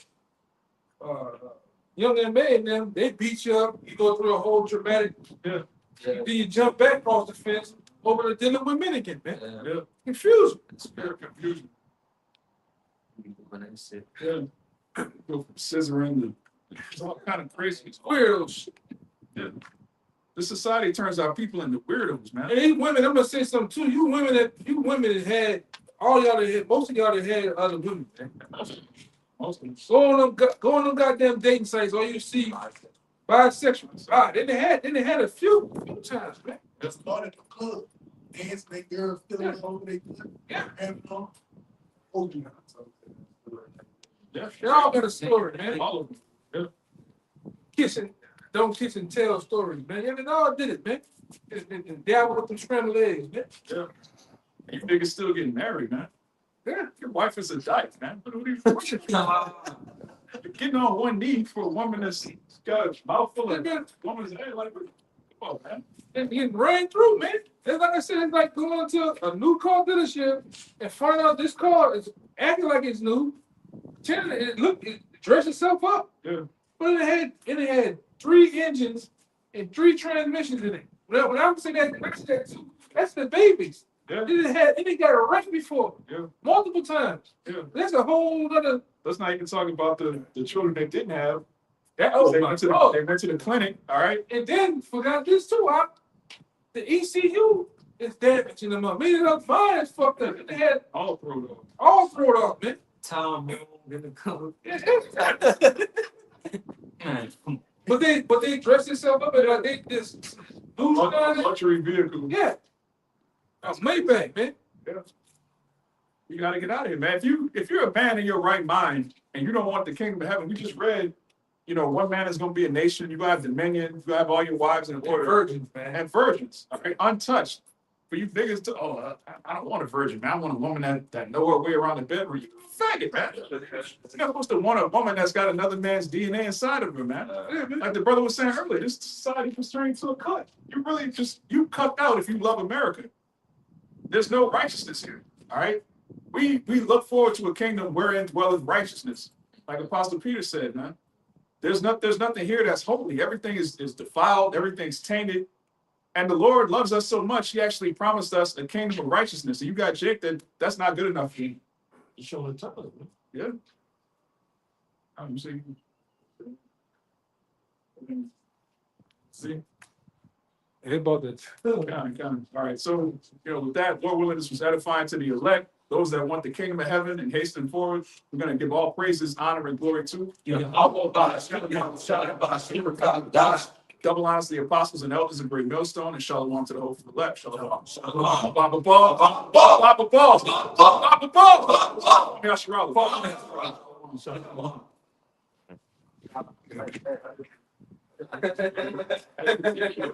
Young and May and them, they beat you up. You go through a whole dramatic. Yeah. Then you jump back across the fence over to dealing with men again, man. Yeah. Confusion. Spirit confusion. Yeah. Go from scissoring to it's all kind of crazy. It's Weirdos. Shit. Yeah. The society turns out people into weirdos, man. And these women, I'm gonna say something too. You women that had all y'all that had, most of y'all that had other women, man. Most of them. Go on them goddamn dating sites, all you see bisexuals. Then they had a few times, man. Just started the club. Dance, make girls feel like over they club. Yeah. And oh, you know. Yeah. They all got a story, man. All of them. Don't kiss and tell stories, man. Yeah, they all did it, man. And dabble with them scrambled eggs, man. Yeah. You niggas still getting married, man. Yeah. Your wife is a dyke, man. What are you getting on one knee for a woman that's got a mouthful of woman's head? Like, come on, man. And getting ran through, man. It's like I said, it's like going to a new car dealership and find out this car is acting like it's new. It dress itself up. Yeah. But it had 3 engines and 3 transmissions in it. When I was saying that too, that's the babies. Yeah. They got arrested before. Yeah. Multiple times. Yeah. That's a whole other. Let's not even talk about the children they didn't have. Oh They my went to God. they went to the clinic, all right? And then forgot this too. The ECU is damaging them up. Meaning the mine is fucked up. They had All thrown off. all thrown off, man. Tom gonna come. But they dress themselves up and like they just lose on it. Luxury vehicle. Yeah. That's Maybach, man. Yeah. You gotta get out of here, man. If you're a man in your right mind and you don't want the kingdom of heaven, we just read, one man is gonna be a nation, you're gonna have dominion, you're gonna have all your wives in order. Virgins, man. And virgins, all right, untouched. For you niggas to, I don't want a virgin, man. I want a woman that know her way around the bedroom. You a faggot, man. You're not supposed to want a woman that's got another man's DNA inside of her, man. Like the brother was saying earlier, this society was turning to a cut. You really you cut out if you love America. There's no righteousness here, all right? We look forward to a kingdom wherein dwelleth righteousness. Like Apostle Peter said, man. There's nothing here that's holy. Everything is defiled, everything's tainted. And the Lord loves us so much, he actually promised us a kingdom of righteousness. And you got Jake that's not good enough for you. You showing the top. Yeah. I'm see. See? Hey, about that. Kind of. All right. So, with that, Lord willing, this was edifying to the elect, those that want the kingdom of heaven and hasten forward. We're going to give all praises, honor, and glory to. Double honors to the apostles and elders in Great Millstone, and shalom to the whole from the left. Shalom. Shalom. Baba Ball. Baba Ball. Baba Ball. Shalom.